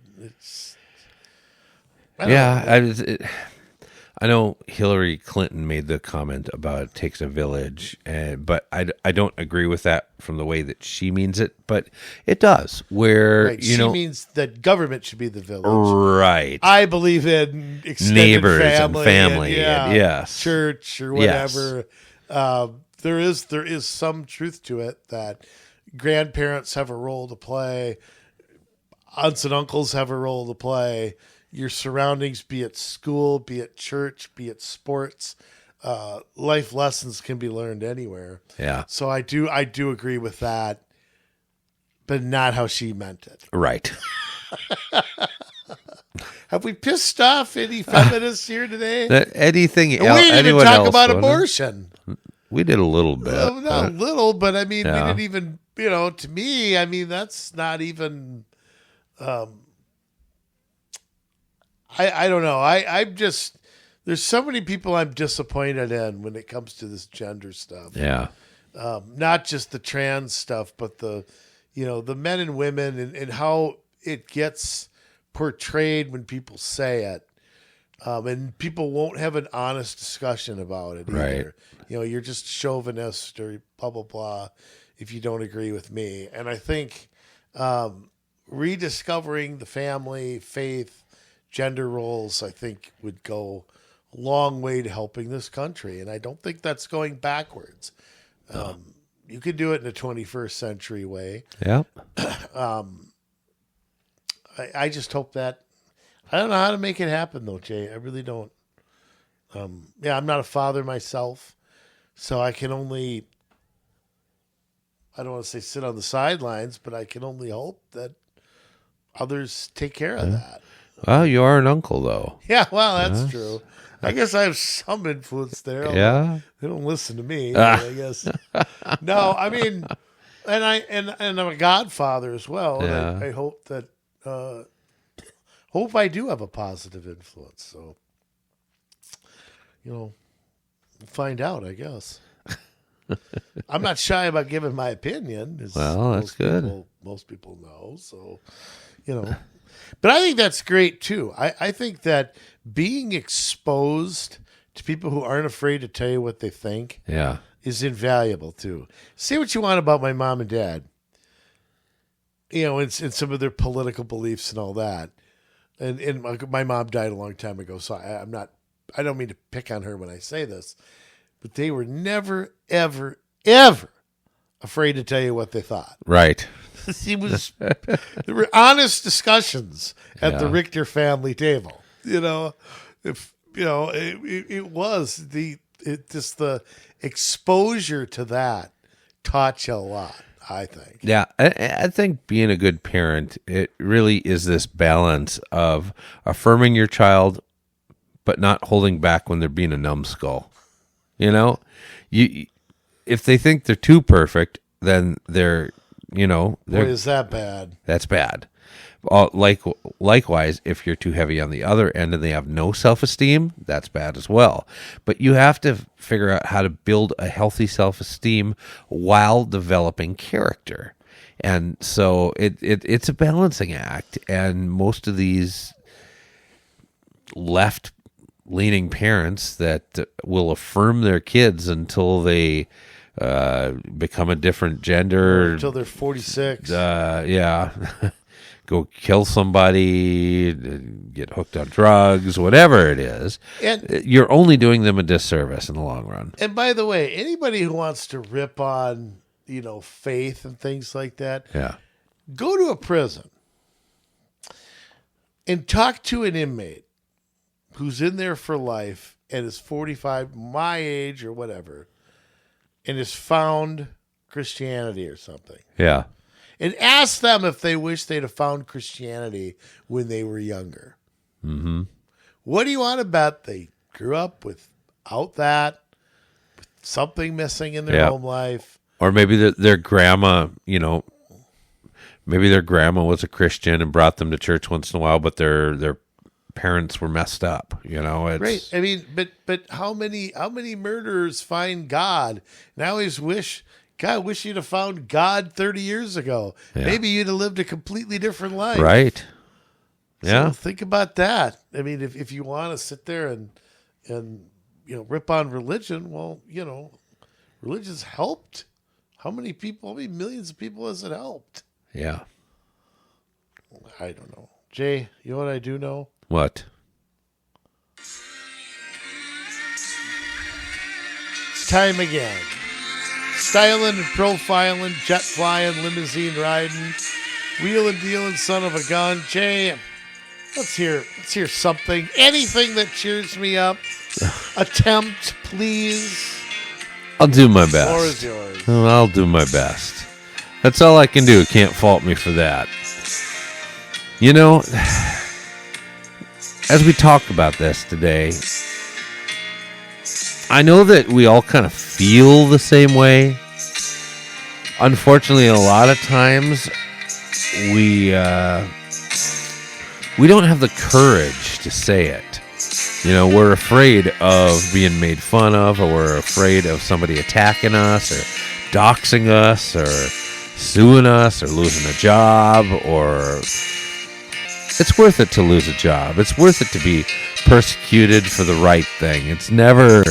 A: I know Hillary Clinton made the comment about it takes a village, but I don't agree with that from the way that she means it, but it does. Where
B: Right. She means that government should be the village.
A: right?
B: I believe in extended
A: Neighbors
B: family
A: and family,
B: and,
A: yes,
B: church or whatever. There is some truth to it that grandparents have a role to play, aunts and uncles have a role to play. Your surroundings, be it school, be it church, be it sports, life lessons can be learned anywhere.
A: Yeah.
B: So I do agree with that, but not how she meant it.
A: Right.
B: Have we pissed off any feminists here today?
A: Anything
B: And
A: else?
B: we didn't even
A: Anyone
B: talk
A: else
B: about
A: wanna-
B: abortion.
A: We did a little bit.
B: Well, not a
A: but-
B: little, but I mean,
A: Yeah.
B: we didn't even, to me, I mean, that's not even, I don't know. I'm just, there's so many people I'm disappointed in when it comes to this gender stuff.
A: Yeah.
B: Not just the trans stuff, but the men and women and how it gets portrayed when people say it. And people won't have an honest discussion about it either.
A: Right.
B: You're just chauvinist or blah, blah, blah if you don't agree with me. And I think rediscovering the family, faith, gender roles, I think would go a long way to helping this country. And I don't think that's going backwards. You could do it in a 21st century way.
A: Yeah.
B: I just hope that, I don't know how to make it happen though, Jay. I really don't. I'm not a father myself, so I can only, I don't want to say sit on the sidelines, but I can only hope that others take care of that.
A: Well, you are an uncle, though.
B: Yeah, well, that's true. I guess I have some influence there.
A: Yeah.
B: They don't listen to me, I guess. No, I mean, and I'm a godfather as well.
A: Yeah.
B: I hope that, hope I do have a positive influence. So, we'll find out, I guess. I'm not shy about giving my opinion.
A: Well, that's good.
B: Most people know. So, but I think that's great too. I think that being exposed to people who aren't afraid to tell you what they think
A: Yeah.
B: is invaluable too. Say what you want about my mom and dad, and some of their political beliefs and all that. And my mom died a long time ago, so I don't mean to pick on her when I say this, but they were never, ever, ever afraid to tell you what they thought.
A: Right.
B: There were honest discussions at the
A: Yeah.
B: Richter family table. If it was just the exposure to that taught you a lot, I think.
A: Yeah, I think being a good parent, it really is this balance of affirming your child, but not holding back when they're being a numbskull. If they think they're too perfect, then they're
B: Boy, is that bad?
A: that's bad. Likewise, if you're too heavy on the other end and they have no self-esteem, that's bad as well. But you have to figure out how to build a healthy self-esteem while developing character. And so it's a balancing act. And most of these left-leaning parents that will affirm their kids until they become a different gender.
B: Until they're 46.
A: Go kill somebody, get hooked on drugs, whatever it is.
B: And
A: You're only doing them a disservice in the long run.
B: And by the way, anybody who wants to rip on, faith and things like that,
A: Yeah.
B: go to a prison and talk to an inmate who's in there for life and is 45, my age or whatever, and has found Christianity or something.
A: Yeah.
B: And ask them if they wish they'd have found Christianity when they were younger.
A: Mm-hmm.
B: What do you want to bet they grew up without that, with something missing in their home life?
A: Or maybe their grandma, maybe their grandma was a Christian and brought them to church once in a while, but their parents were messed up. It's
B: Right. I mean, but how many murderers find God? And I always wish you'd have found God 30 years ago.
A: Yeah.
B: Maybe you'd have lived a completely different life.
A: right.
B: So
A: Yeah.
B: think about that. I mean, if you want to sit there and rip on religion, well, religion's helped. How many millions of people has it helped?
A: Yeah.
B: I don't know. Jay, you know what I do know?
A: What?
B: It's time again. Styling and profiling, jet flying, limousine riding, wheeling dealing, son of a gun. Jay, let's hear something. Anything that cheers me up. attempt, please?
A: I'll do my
B: Floor is
A: best.
B: yours.
A: Oh, I'll do my best. That's all I can do. Can't fault me for that. You know, as we talk about this today, I know that we all kind of feel the same way. Unfortunately, a lot of times we don't have the courage to say it. You know, we're afraid of being made fun of, or we're afraid of somebody attacking us, or doxing us, or suing us, or losing a job, or it's worth it to lose a job. It's worth it to be persecuted for the right thing. It's never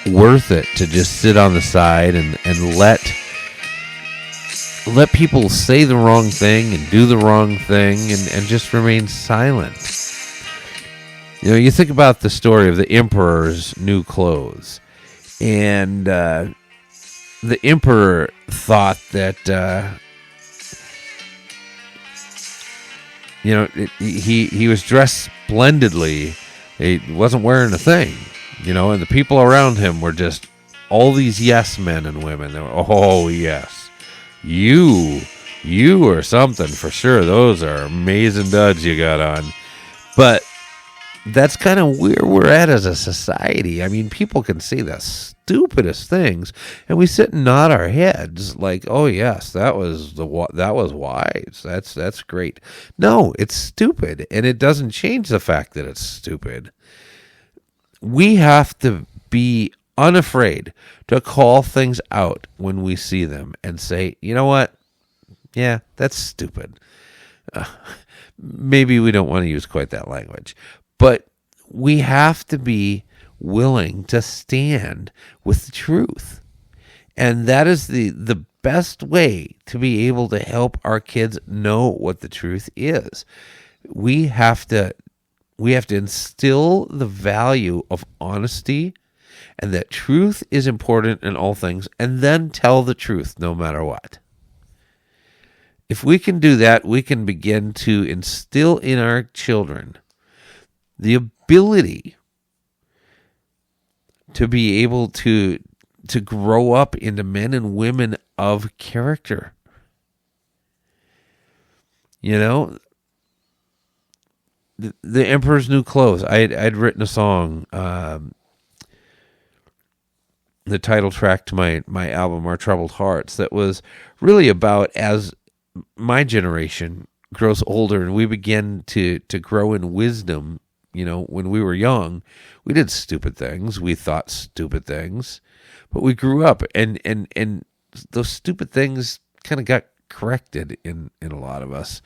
A: worth it to just sit on the side and let people say the wrong thing and do the wrong thing and just remain silent. You know, you think about the story of the emperor's new clothes, and the emperor thought that he was dressed splendidly. He wasn't wearing a thing, and the people around him were just all these yes men and women. They were, oh yes, you are something for sure. Those are amazing duds you got on. But that's kind of where we're at as a society. I mean, people can say the stupidest things, and we sit and nod our heads like, "Oh yes, that was wise. That's great." No, it's stupid, and it doesn't change the fact that it's stupid. We have to be unafraid to call things out when we see them and say, "You know what? Yeah, that's stupid." Maybe we don't want to use quite that language. But we have to be willing to stand with the truth. And that is the best way to be able to help our kids know what the truth is. We have to instill the value of honesty and that truth is important in all things, and then tell the truth no matter what. If we can do that, we can begin to instill in our children the ability to be able to grow up into men and women of character. You know, the Emperor's New Clothes. I'd written a song, the title track to my album, Our Troubled Hearts, that was really about as my generation grows older and we begin to grow in wisdom. When we were young, we did stupid things. We thought stupid things, but we grew up, and those stupid things kind of got corrected in a lot of us.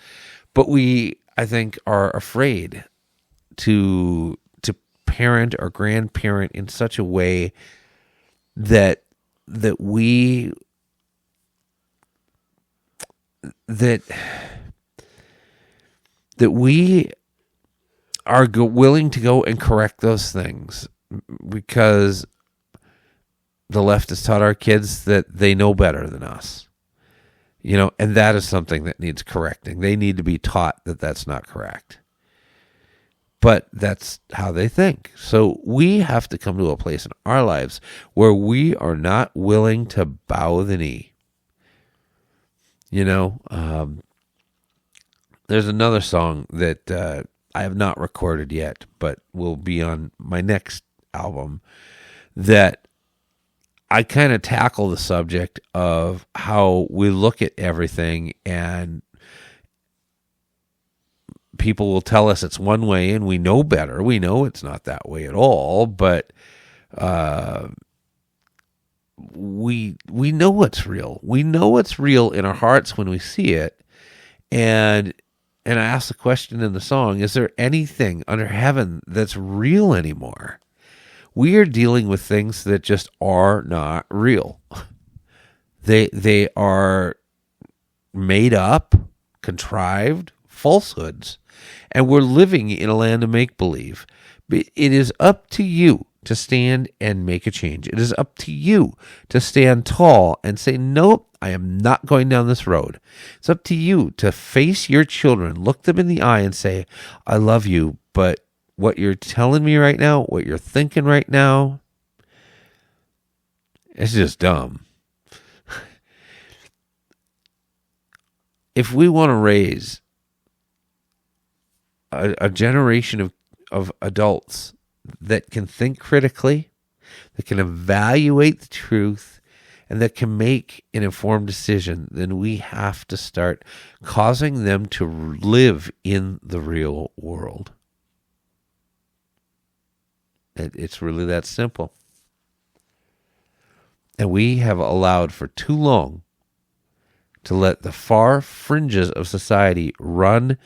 A: But we, I think, are afraid to parent or grandparent in such a way that we are willing to go and correct those things, because the left has taught our kids that they know better than us, and that is something that needs correcting. They need to be taught that that's not correct, but that's how they think. So we have to come to a place in our lives where we are not willing to bow the knee. There's another song that I have not recorded yet, but will be on my next album, that I kind of tackle the subject of how we look at everything, and people will tell us it's one way and we know better. We know it's not that way at all, but we know what's real. We know what's real in our hearts when we see it. And I asked the question in the song, is there anything under heaven that's real anymore? We are dealing with things that just are not real. They are made up, contrived falsehoods, and we're living in a land of make-believe. It is up to you to stand and make a change. It is up to you to stand tall and say, nope, I am not going down this road. It's up to you to face your children, look them in the eye and say, I love you, but what you're telling me right now, what you're thinking right now, it's just dumb. If we want to raise a generation of adults that can think critically, that can evaluate the truth, and that can make an informed decision, then we have to start causing them to live in the real world. It's really that simple. And we have allowed for too long to let the far fringes of society run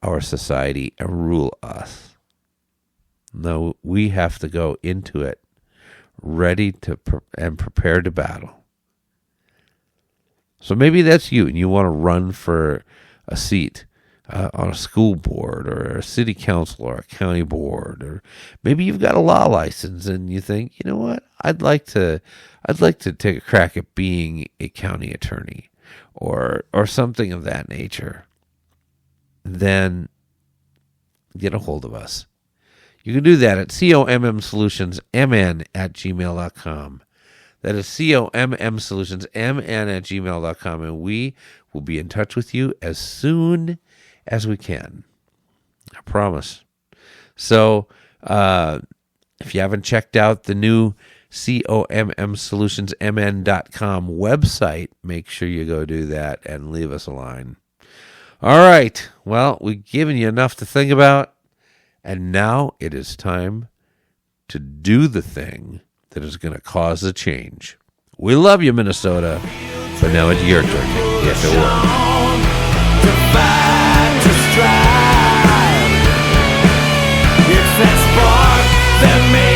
A: our society and rule us. No, we have to go into it ready to and prepared to battle. So maybe that's you, and you want to run for a seat on a school board or a city council or a county board, or maybe you've got a law license and you think, you know what, I'd like to take a crack at being a county attorney or something of that nature. Then get a hold of us. You can do that at commsolutionsmn@gmail.com. That is commsolutionsmn@gmail.com, and we will be in touch with you as soon as we can. I promise. So, if you haven't checked out the new commsolutionsmn.com website, make sure you go do that and leave us a line. All right. Well, we've given you enough to think about, and now it is time to do the thing that is going to cause the change. We love you, Minnesota, but now it's your turn to get to work.
C: To fight, to strive. It's that spark that makes